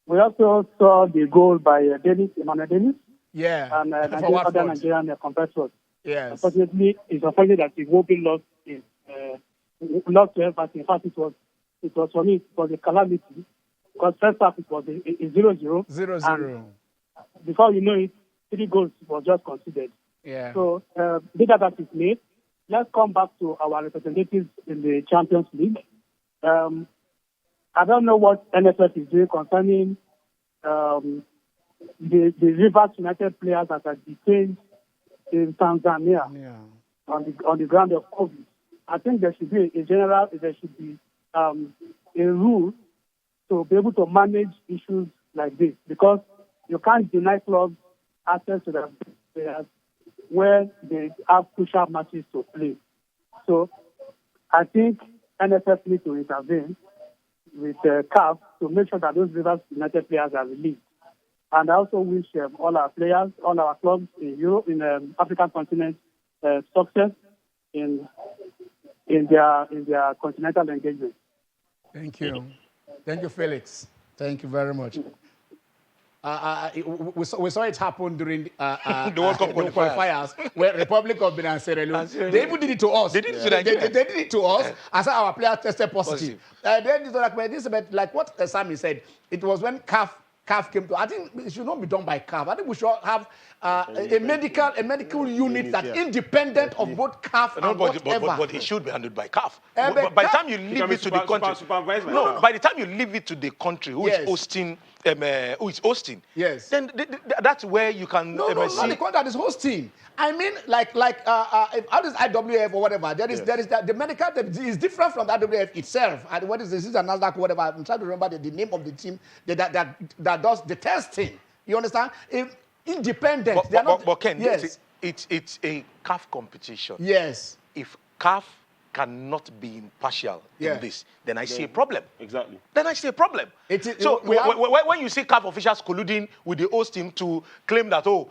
We also saw the goal by Emmanuel Dennis. Yeah. And other Nigerian competitors. Yes. Unfortunately, it's unfortunate that Iwobi lost his lost to Everton. In fact, it was for me, it was a calamity because first half it was a 0-0. 0-0. Before you know it, 3 goals was just considered. Yeah. So, data that is made. Let's come back to our representatives in the Champions League. I don't know what NFF is doing concerning the Rivers United players that are detained in Tanzania on the ground of COVID. I think there should be a rule to be able to manage issues like this, because you can't deny clubs access to their players where they have crucial matches to play. So I think NFF needs to intervene with CAF to make sure that those Rivers United players are released. And I also wish all our players, all our clubs in Europe, in the African continent, success in their continental engagement. Thank you. Thank you, Felix. Thank you very much. We saw it happen during the World Cup qualifiers, where Republic of Benin and Sierra Leone, they even did it to us. They did it to Nigeria. They did it to us, and so our player tested positive. Then it's like what Sammy said, it was when CAF came to. I think it should not be done by CAF. I think we should have a medical unit that's independent of both CAF and whatever. But it should be handled by CAF. By the time you leave it to the country, by the time you leave it to the country who is hosting, yes, then that's where you can not the country that is hosting. I mean, how does IWF or whatever? There is the medical is different from the IWF itself. And what is this? This is a NASDAQ whatever. I'm trying to remember the name of the team that does the testing. You understand? Independent. But Ken, yes, it's a CAF competition. Yes. If CAF cannot be impartial in this, then I see a problem. Exactly. Then I see a problem. When you see CAF officials colluding with the host team to claim that, your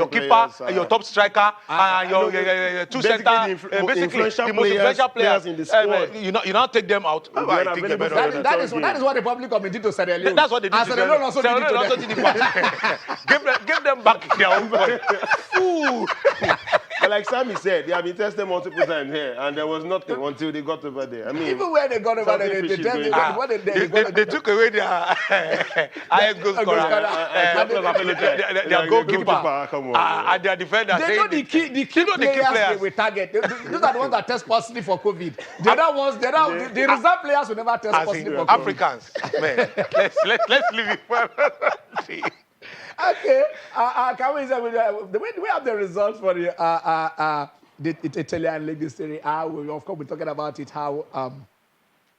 keeper, your top striker, and your two center, basically the most influential players in the squad, you now take them out. That is what the Republic of did to Sierra Leone. That's what they did to Sierra Leone also did it. Give them back their own point. But like Sammy said, they have been tested multiple times here, and there was nothing until they got over there. I mean, even when they got over there, they took away their highest goal scorer, their goalkeeper, and their defender. They know the key players they will target. Those are the ones that test positive for COVID. The other ones, the reserve players will never test positive for COVID. Africans, man, let's leave it. Okay, can we say we have the results for the Italian League this Serie A? Of course, we're talking about it, how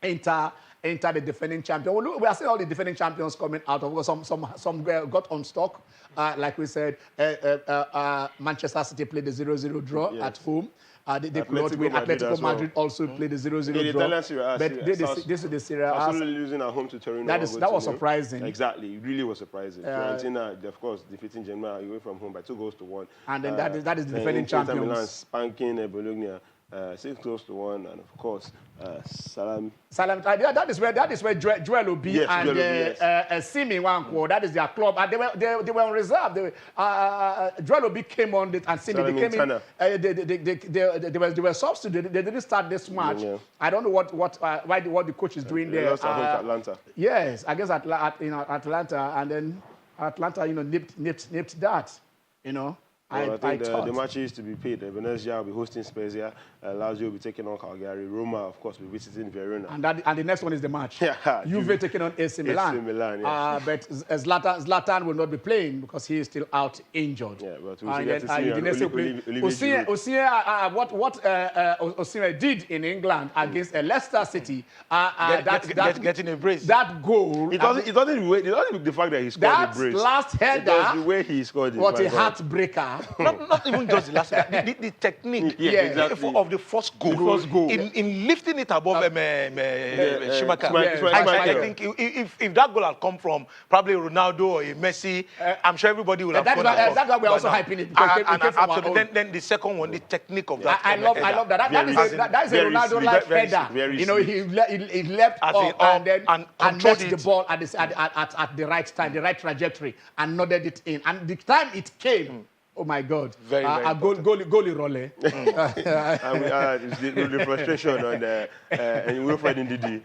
Inter the defending champion. We are seeing all the defending champions coming out. Of course, some got unstuck. Like we said, Manchester City played the 0-0 draw at home. They could not win. Atletico Madrid also played the 0-0 draw. But this is the Serie A. Absolutely losing at home to Torino. That was surprising. Exactly, it really was surprising. Fiorentina, of course, defeating Genoa away from home by 2-1. And then that is the defending champions. Inter Milan spanking Bologna 6-1, and of course, Salam. That is where Joel Obi and Simi Wankwo, that is their club. And they were on reserve. Joel Obi came on it, and Simi came in. They were substituted. They didn't start this match. Yeah. I don't know what the coach is doing there. Lost at home to Atlanta. Yes, I guess Atlanta, and then Atlanta, nipped that, Well, I think the match is to be paid. Venezia will be hosting Spezia. Lazio will be taking on Cagliari. Roma, of course, will be visiting Verona. And the next one is the match. Juve taking on AC Milan. AC Milan, yes. But Zlatan will not be playing because he is still out injured. Yeah, but we'll get to see Osimhen did in England against Leicester City. Getting a brace. That goal. It doesn't even the fact that he scored a brace. That last header. It was the way he scored it. What a heartbreaker. Not even just the last the technique of the first goal. In lifting it above Schumacher. I think if that goal had come from probably Ronaldo or a Messi, I'm sure everybody would have gone. That's why we're also hyping it. Then the second one, the technique of that. I love that. That is a Ronaldo-like header. He leapt up and met the ball at the right time, the right trajectory, and nodded it in. And the time it came, Oh my God! Very, very goalie role. It's the frustration on and Wilfred Ndidi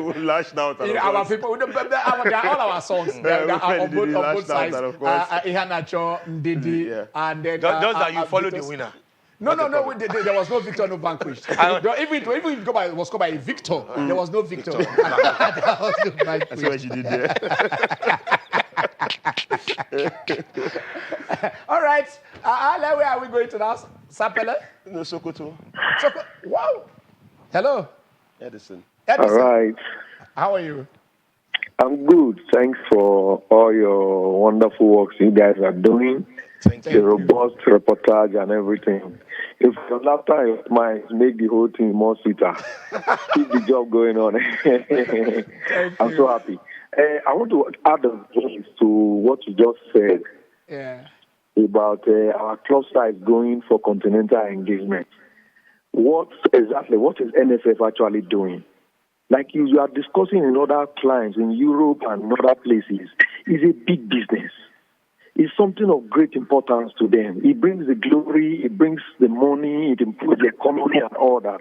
we lashed out. Our people, all our songs, they are on both sides. Ihanacho, Ndidi, and then just that you follow the winner. No, there was no victor, no vanquished. Even it was called by a victor, there was no victor. There was no vanquished. That's what you did there. All right. Where are we going to now? Sapele? No, Sokoto. Wow. Hello. Edison. All right. How are you? I'm good. Thanks for all your wonderful works you guys are doing. Thank The you. robust reportage and everything. If your laughter and your smiles make the whole thing more sweeter, keep the job going on. I'm so happy. I want to add a voice to what you just said about our club side going for continental engagement. What is NFF actually doing? Like you are discussing in other clients in Europe and other places, is a big business. It's something of great importance to them. It brings the glory, it brings the money, it improves the economy and all that.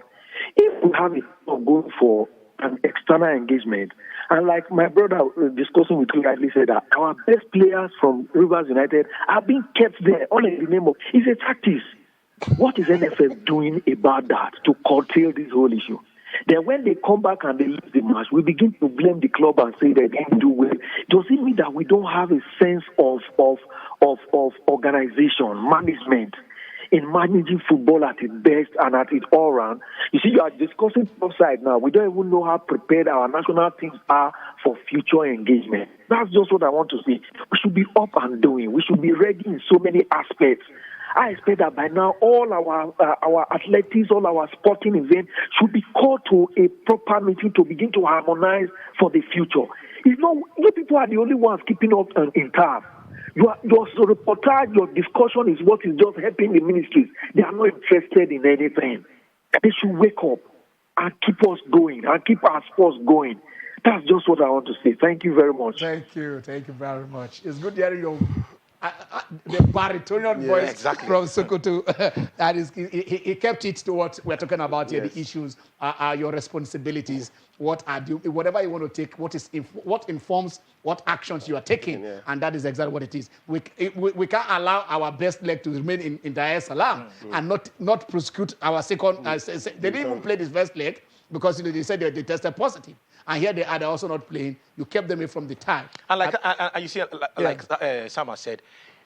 If we have it going for an external engagement, and like my brother discussing with you rightly said that our best players from Rivers United are being kept there all in the name of, it's a tactics. What is NFF doing about that to curtail this whole issue? Then when they come back and they lose the match, we begin to blame the club and say they didn't do well. Does it mean that we don't have a sense of organization, management, in managing football at its best and at its all round? You see, you are discussing offside now. We don't even know how prepared our national teams are for future engagement. That's just what I want to say. We should be up and doing. We should be ready in so many aspects. I expect that by now all our athletics, all our sporting events should be called to a proper meeting to begin to harmonize for the future. You people are the only ones keeping up in tab. Your reportage, your discussion is what is just helping the ministries. They are not interested in anything. They should wake up and keep us going and keep our sports going. That's just what I want to say. Thank you very much. Thank you very much. It's good hearing your the baritone voice from Sokoto. That is, he kept it to what we're talking about here. The issues are your responsibilities. Whatever you want to take, what informs what actions you are taking, and that is exactly what it is. We can't allow our best leg to remain in Dar es Salaam and not prosecute our second. They didn't even play this first leg because they said they tested positive. And here they are also not playing. You kept them away from the tie. And you see, like Sam has said,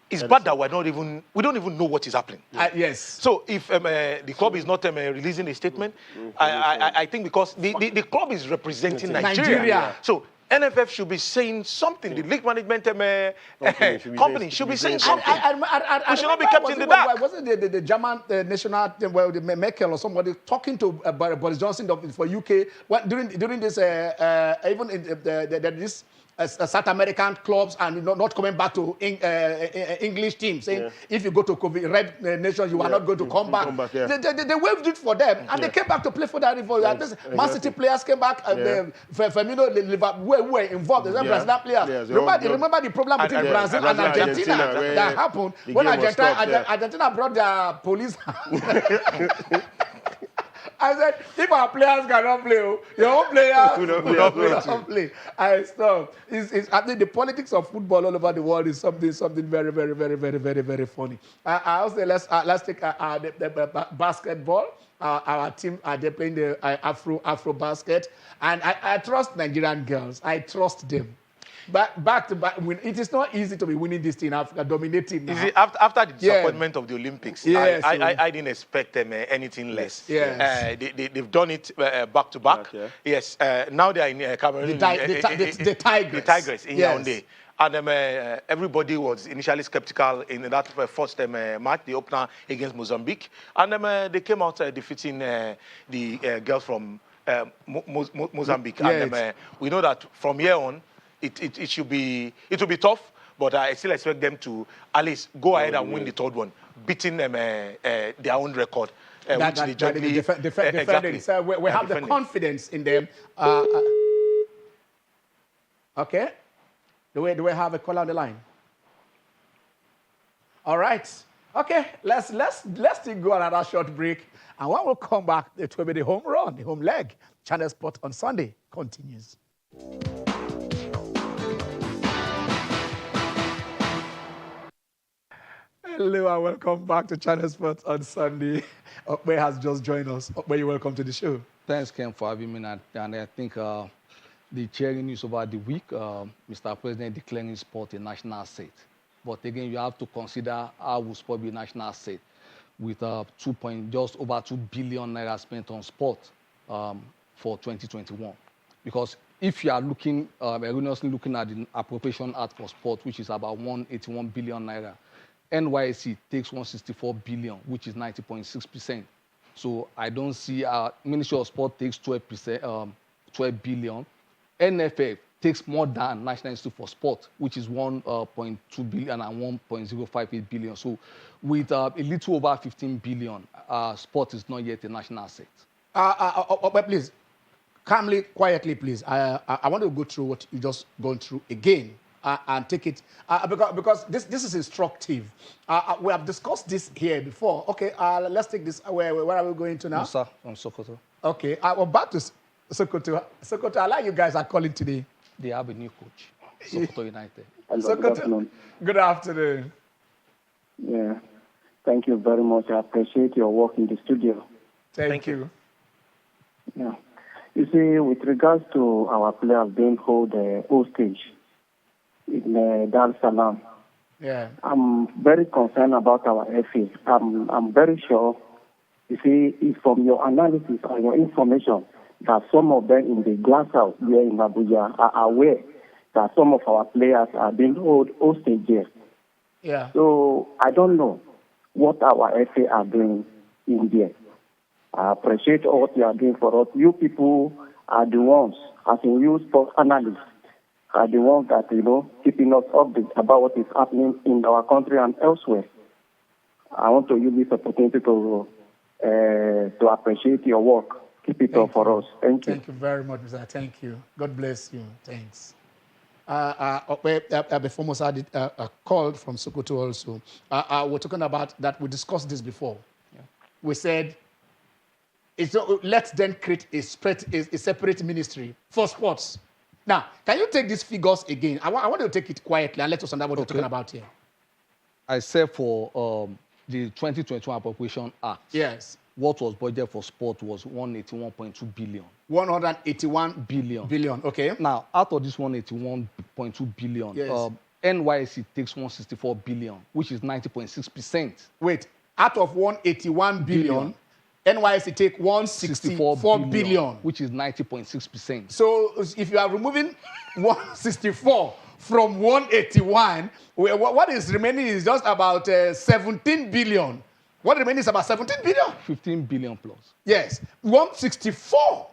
it's bad that we don't even know what is happening. Yes. So if the club is not releasing a statement, I think because the club is representing Nigeria. So NFF should be saying something. The league management company should be saying something. We should not be kept in the dark. Wasn't the German national team, well, the Merkel or somebody talking to Boris Johnson for UK during this even in this South American clubs and not coming back to English teams, saying if you go to red nations, you are not going to come back. They waived it for them, and they came back to play for that. Man City players came back, and Firmino, Liverpool were involved. The Brazilian players. Remember the problem between Brazil and Argentina that happened when Argentina brought their police. I said, if our players cannot play, your own players will not play. I stopped. I think the politics of football all over the world is something very, very, very, very, very, very funny. I also let's take the basketball. Our team they're playing the Afro basket, and I trust Nigerian girls. I trust them. But back to back, it is not easy to be winning this thing in Africa, dominating now. After the disappointment of the Olympics, I didn't expect them anything less. Yes. They've done it back to back. Yes. Now they are in Cameroon. The Tigers. The Tigers in Yaoundé. And everybody was initially skeptical in that first match, the opener against Mozambique. And they came out defeating the girls from Mozambique. Yes. And we know that from here on, it will be tough, but I still expect them to at least go ahead and win the third one, beating them their own record. Which they jointly exactly. So we have the confidence in them. Okay. Do we have a call on the line? All right. Okay, let's still go on another short break. And when we come back, it will be the home run, the home leg. Channel Sport on Sunday continues. Hello and welcome back to Channel Sport on Sunday. Okpe has just joined us. Okpe, you're welcome to the show. Thanks, Ken, for having me. And I think the cheering news over the week, Mr. President declaring sport a national asset. But again, you have to consider how will sport be a national asset with just over 2 billion naira spent on sport for 2021. Because if you are looking, erroneously looking at the Appropriation Act for sport, which is about 181 billion naira, NYSC takes 164 billion, which is 90.6%. So I don't see Ministry of Sport takes 12%, 12 billion. NFF takes more than National Institute for Sport, which is 1.2 billion and 1.058 billion. So with a little over 15 billion, sport is not yet a national asset. But please, calmly, quietly, please. I want to go through what you just gone through again. And take it because this is instructive. We have discussed this here before. Okay, let's take this. Where are we going to now? Musa from Sokoto. Okay, we're back to Sokoto. Sokoto, I like you guys are calling today. They have a new coach, Sokoto United. Hello, Sokoto, good afternoon. Good afternoon. Yeah, thank you very much. I appreciate your work in the studio. Thank you. Yeah, you see, with regards to our players being held hostage in Dar es Salaam. Yeah. I'm very concerned about our FA. I'm very sure, you see, if from your analysis or your information, that some of them in the glass house here in Abuja are aware that some of our players are being held hostage here. Yeah. So I don't know what our FA are doing in there. I appreciate what you are doing for us. You people are the ones, as in you sports analysts, are the ones that, keeping us updated about what is happening in our country and elsewhere. I want to use this opportunity to appreciate your work. Keep it up for us. Thank you. Thank you very much, Mr. Thank you. God bless you. Thanks. Before Musa did a call from Sokoto also, we're talking about that. We discussed this before. Yeah. We said, let's then create a separate ministry for sports. Now, can you take these figures again? I want you to take it quietly and let us understand what we're talking about here. I said for the 2021 Appropriation Act. Yes. What was budgeted for sport was 181.2 billion. 181 billion. Okay. Now, out of this 181.2 billion, yes. NYSC takes 164 billion, which is 90.6%. Wait, out of 181 billion, NYSC take 164 billion, which is 90.6%. So if you are removing 164 from 181, what is remaining is just about 17 billion. What remaining is about 17 billion? 15 billion plus. Yes, 164.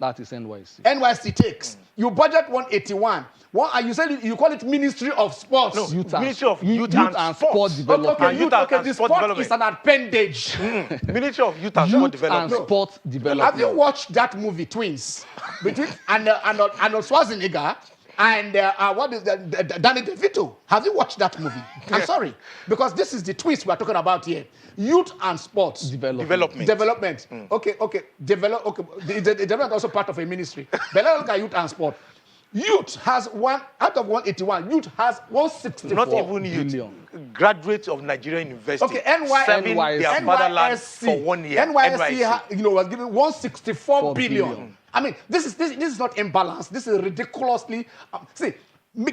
That is NYSC. NYSC takes. You budget 181. And you said you call it Ministry of Sports. No, Ministry of Youth and Sport Development. Okay, the sport is an appendage. Ministry of Youth and Sport Development. And Sport Development. Have you watched that movie, Twins? Between Arnold Schwarzenegger and what is Danny DeVito? Have you watched that movie? I'm sorry, because this is the twist we are talking about here. Youth and sports development. Okay. The development also part of a ministry. But let's look at youth and sport. Youth has out of 181. Youth has 164. Not even youth. Graduates of Nigerian University. Okay, serving their fatherland for 1 year. NYSC was given 164 billion. I mean, this is not imbalanced. This is ridiculously. So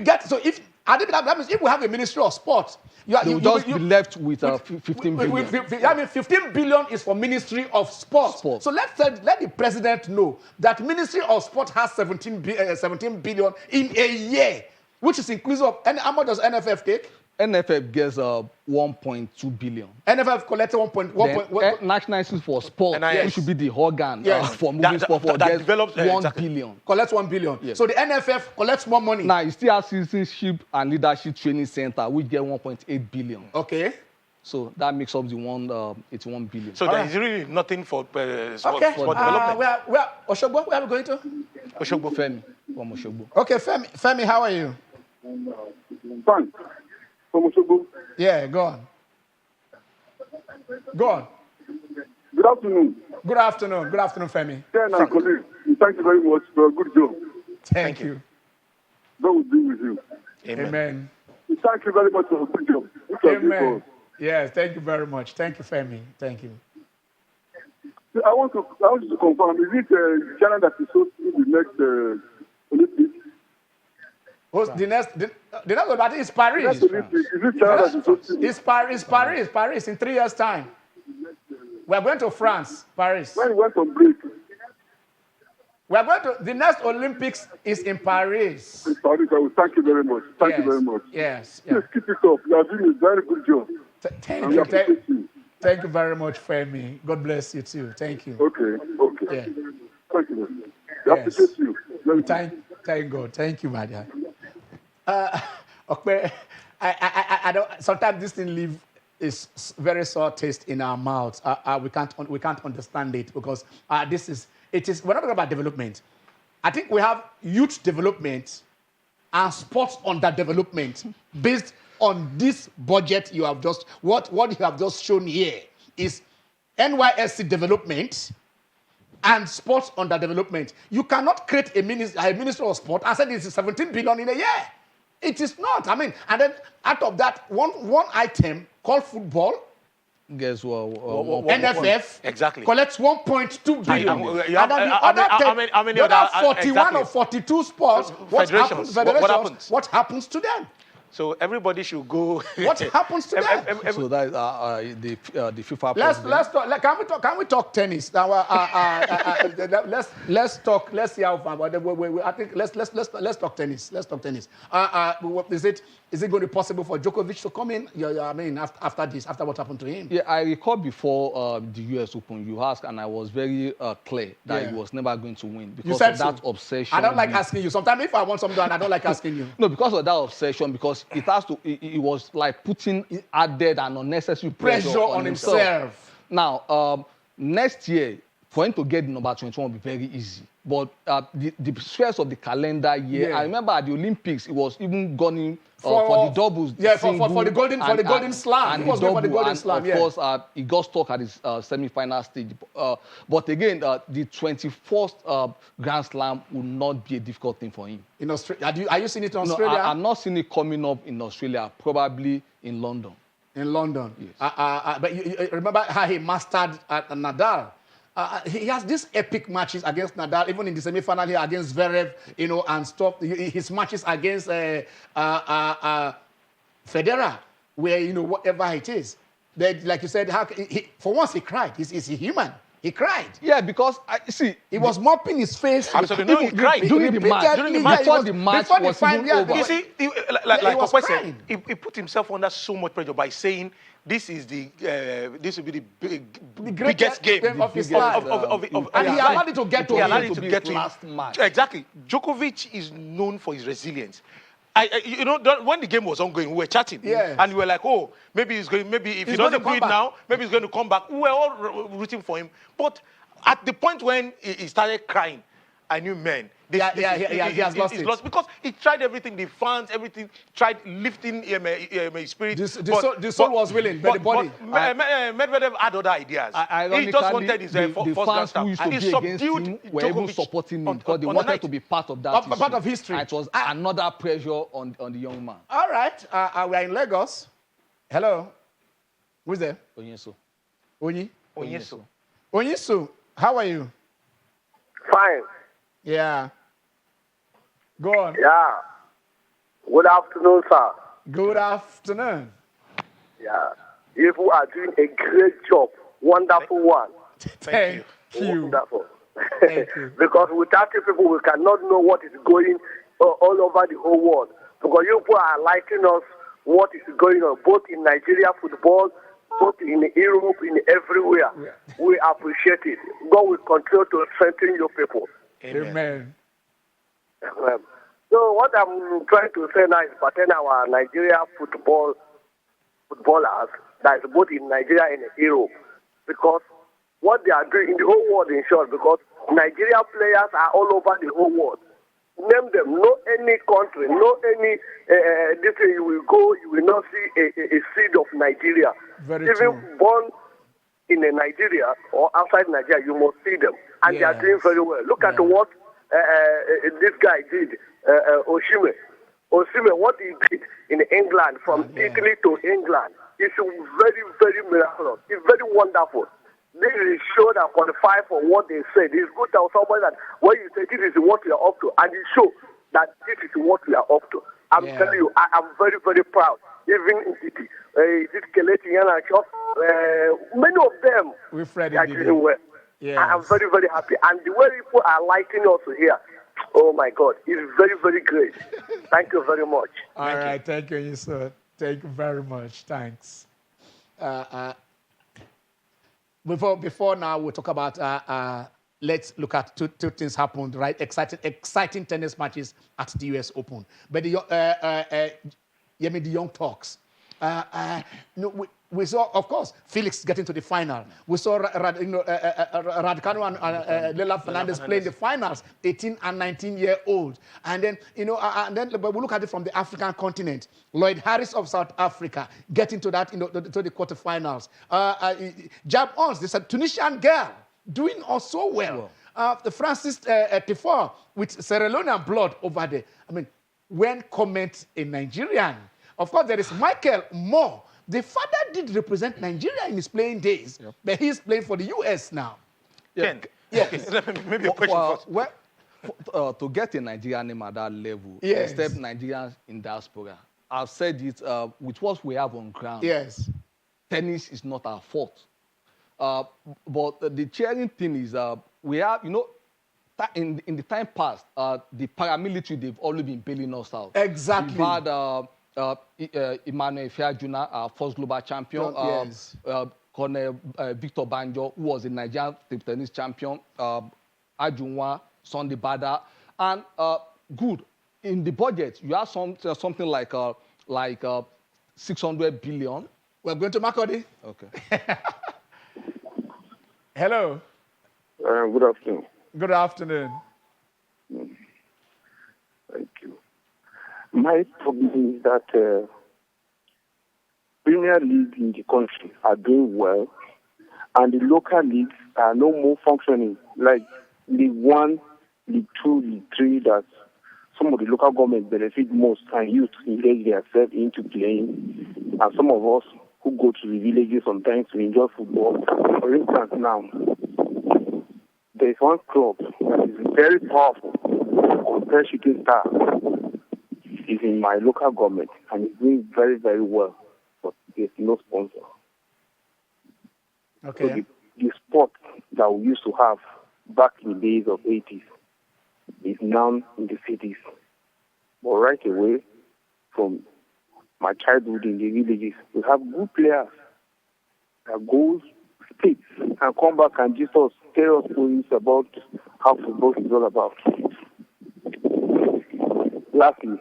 that means if we have a Ministry of Sport, they will just be left with 15 billion. I mean, 15 billion is for Ministry of Sport. So let the president know that Ministry of Sport has 17 billion in a year, which is inclusive of. And how much does NFF take? NFF gets 1.2 billion. NFF collected 1.1. National Institute for Sport, which should be the organ for moving sport forward, that gets develops 1 billion. Collects 1 billion. Yes. So the NFF collects more money. Now, you still have Citizenship and Leadership Training Center, which get 1.8 billion. Okay. So that makes up the 181 billion. So there is really nothing for sport development. Oshogbo, where are we going to? Oshogbo. Femi from Oshogbo. Okay, Femi, how are you? Fine. From Oshogbo. Yeah, go on. Go on. Good afternoon. Good afternoon. Good afternoon, Femi. Ken and colleagues, thank you very much for a good job. Thank you. God will be with you. Amen. Thank you very much for a good job. Amen. Yes, thank you very much. Thank you, Femi. Thank you. I want you to confirm, is it China that is hosting the next Olympics? The next Olympics is Paris. Is it China that is hosting? It's Paris in 3 years' time. We are going to France, Paris. When we went on break. We are going to, the next Olympics is in Paris. In Paris, I will thank you very much. Thank you very much. Yes. Please keep it up. You are doing a very good job. Thank you. Thank you very much, Femi. God bless you too. Thank you. Okay. Yeah. Thank you. I appreciate you. Thank God. Thank you, my dear. Okay. I don't. Sometimes this thing leave is very sour taste in our mouths. We can't understand it because it is. We're not talking about development. I think we have youth development and sports underdevelopment based on this budget you have just what you have just shown here is NYSC development and sports underdevelopment. You cannot create a minister of sport and say this is 17 billion in a year. It is not. I mean, and then out of that one item called football. Guess what? NFF exactly collects 1.2 billion. And then the other 41 or 42 sports, federations. What happens? What happens to them? So everybody should go. What happens to them? So that is the FIFA. Let's talk. Can we talk tennis? Let's talk. Let's see how far. I think let's talk tennis. Let's talk tennis. Is it going to be possible for Djokovic to come in? I mean, after what happened to him? Yeah, I recall before the US Open, you asked, and I was very clear that he was never going to win because of that obsession. I don't like asking you. Sometimes if I want something done, I don't like asking you. No, because of that obsession, because it was like putting added and unnecessary pressure on himself. Now, next year, for him to get the number 21 will be very easy. But the stress of the calendar year, I remember at the Olympics, it was even going for the doubles. Yeah, for the golden slam. And for the golden slam, of course, he got stuck at his semi-final stage. But again, the 21st Grand Slam will not be a difficult thing for him. In Australia, are you seeing it in Australia? No, I'm not seeing it coming up in Australia. Probably in London. In London, yes. But you remember how he mastered Nadal. He has these epic matches against Nadal, even in the semi-final here against Zverev, and stuff. His matches against Federer, where, whatever it is. Like you said, for once he cried. He's a human. He cried. Yeah, because, he was mopping his face. Absolutely. No, he cried. During the match. Before the match was even over. You see, like Kokwe said, he put himself under so much pressure by saying, this will be the biggest game of his life. And he allowed it to get to him. Last match. Exactly. Djokovic is known for his resilience. When the game was ongoing, we were chatting, and we were like, "Oh, maybe he's going. Maybe if he doesn't do it now, maybe he's going to come back." We were all rooting for him. But at the point when he started crying, I knew, man, he has lost it. Because he tried everything, the fans, everything, tried lifting his spirit. The soul was willing, but the body. Medvedev had other ideas. He just wanted his first Grand Slam. And he subdued him, were even supporting him because they wanted to be part of that part of history. And it was another pressure on the young man. All right, we are in Lagos. Hello, who's there? Onyeso. Onyeso, how are you? Fine. Yeah. Go on. Yeah. Good afternoon, sir. Good afternoon. Yeah. You are doing a great job. Wonderful one. Thank you. Wonderful. Thank you. Because without you people, we cannot know what is going all over the whole world. Because you people are lighting us what is going on, both in Nigeria football, both in Europe, in everywhere. Yeah. We appreciate it. God will continue to strengthen your people. Amen. So what I'm trying to say now is pertaining our Nigeria footballers, that is both in Nigeria and Europe, because what they are doing in the whole world, in short, because Nigeria players are all over the whole world. Name them. No any country, no any this you will go, you will not see a seed of Nigeria. Very even true. born in Nigeria or outside Nigeria, you must see them. And they are doing very well. Look at what this guy did, Osimhen. Osimhen, what he did in England, from Italy to England, is very, very miraculous. It's very wonderful. This is show that qualify for what they said. It's good to somebody that when you say this is what we are up to, and you show that this is what we are up to. I'm telling you, I'm very, very proud. Even in this Keleti, many of them are doing well. I'm very, very happy. And the way people are liking us here, oh my God, it's very, very great. Thank you very much. All right, thank you, sir. Thank you very much. Thanks. Before now, we'll talk about. Let's look at two things happened, right? Exciting tennis matches at the US Open. But the young talks. We saw, of course, Felix getting to the final. We saw Raducanu and Leila Fernandez playing the finals, 18 and 19-year-olds. And then, but we look at it from the African continent. Lloyd Harris of South Africa getting to that, to the quarterfinals. Jab Ons, this is a Tunisian girl, doing also well. The Francis Tifor with Sierra Leonean blood over there. I mean, when comment in Nigerian, of course, there is Michael Moore. The father did represent Nigeria in his playing days, but he's playing for the US now. Ken, maybe a question first. Well, to get a Nigerian name at that level, except Nigerians in diaspora, I've said it with what we have on ground. Yes. Tennis is not our fault. But the cheering thing is, we have, in the time past, the paramilitary, they've always been bailing us out. Exactly. We've had Emmanuel Fiajuna, our first global champion. Colonel Victor Banjo, who was a Nigerian table tennis champion. Ajunwa, Sunday Bada. And good, in the budget, you have something like 600 billion. We're going to Makodi. Okay. Hello. Good afternoon. Good afternoon. Thank you. My problem is that Premier Leagues in the country are doing well, and the local leagues are no more functioning like League 1, League 2, League 3 that some of the local governments benefit most and youth engage themselves into playing. And some of us who go to the villages sometimes to enjoy football. For instance, now, there is one club that is very powerful, compared Shooting Star, is in my local government and is doing very, very well, but there's no sponsor. Okay. So the sport that we used to have back in the days of 80s is now in the cities. But right away from my childhood in the villages, we have good players that go states and come back and just tell us stories about how football is all about. Lastly,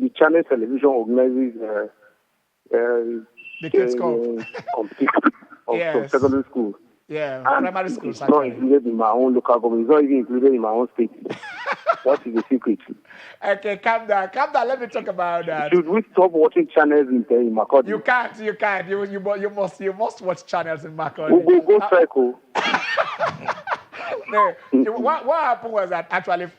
the channel television organizes the Kids competition of secondary school. Yeah, and primary school. It's not included in my own local government. It's not even included in my own state. What is the secret? Okay, calm down. Let me talk about that. Should we stop watching channels in Makurdi? You can't. You must watch channels in Makurdi. We'll go cycle. No, what happened was that actually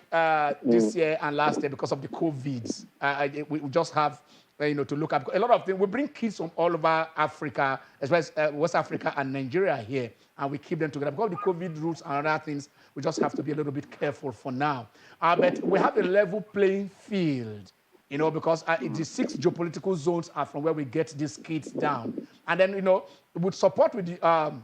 this year and last year, because of the COVID, we just have to look at a lot of things. We bring kids from all over Africa, as well as West Africa and Nigeria here, and we keep them together. Because of the COVID rules and other things, we just have to be a little bit careful for now. But we have a level playing field, because the 6 geopolitical zones are from where we get these kids down. And then, with support with the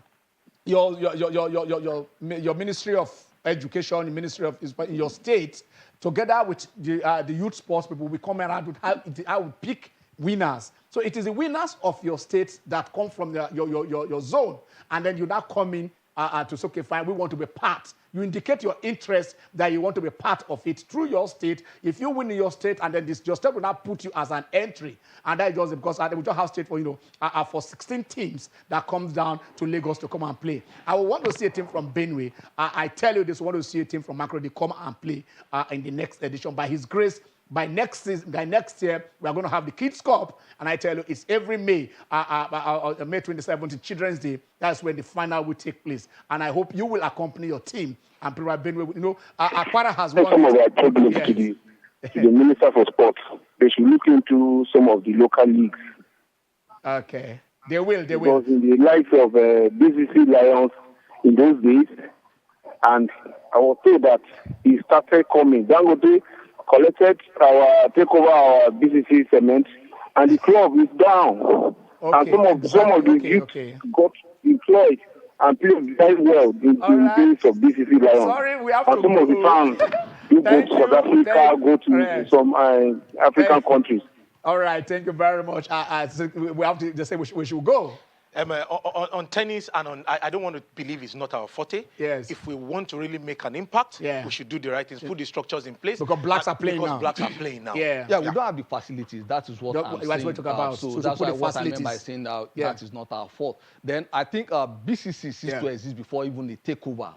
your Ministry of Education, the Ministry of in your state, together with the youth sports people, we come around with how we pick winners. So it is the winners of your state that come from your zone, and then you now come in to say, okay, fine, we want to be part. You indicate your interest that you want to be part of it through your state. If you win in your state, and then your state will now put you as an entry. And that is just because we just have state for 16 teams that comes down to Lagos to come and play. I will want to see a team from Benue. I tell you this, I want to see a team from Makurdi come and play in the next edition. By His grace, By next season, by next year, we are going to have the Kids Cup, and I tell you, it's every May, May 27th, Children's Day. That's when the final will take place, and I hope you will accompany your team. And you know, Aquara has won. Some of our problems to the Minister for Sports. They should look into some of the local leagues. Okay, they will. Because in the likes of BCC Lions in those days, and I was told that he started coming. Dangote collected take over our BCC cement, and the club is down. Okay, and some of the youth got employed and played very well in the days of BCC Lions. Sorry, we have and some of the fans do go to South Africa, go to some African countries. All right, thank you very much. We have to just say we should go. On tennis and on, I don't want to believe it's not our forte. Yes. If we want to really make an impact, we should do the right things, put the structures in place. Because blacks are playing now. Blacks are playing now. Yeah, we don't have the facilities. That is what I'm saying. About. So that's why what I meant by saying that is not our fault. Then I think BCC ceased to exist before even the takeover.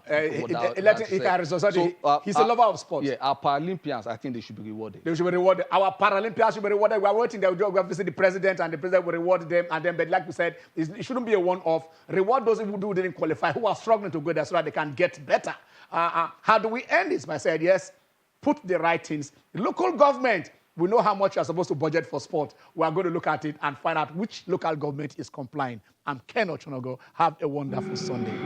He's a lover of sports. Yeah, our Paralympians, I think they should be rewarded. They should be rewarded. Our Paralympians should be rewarded. We are waiting. We have to see the president, and the president will reward them. And then, but like we said, it shouldn't be a one-off. Reward those who didn't qualify, who are struggling to go there so that they can get better. How do we end this? I said, yes, put the right things. The local government, we know how much you are supposed to budget for sport. We are going to look at it and find out which local government is complying. I'm Ken Ochonogo. Have a wonderful Sunday.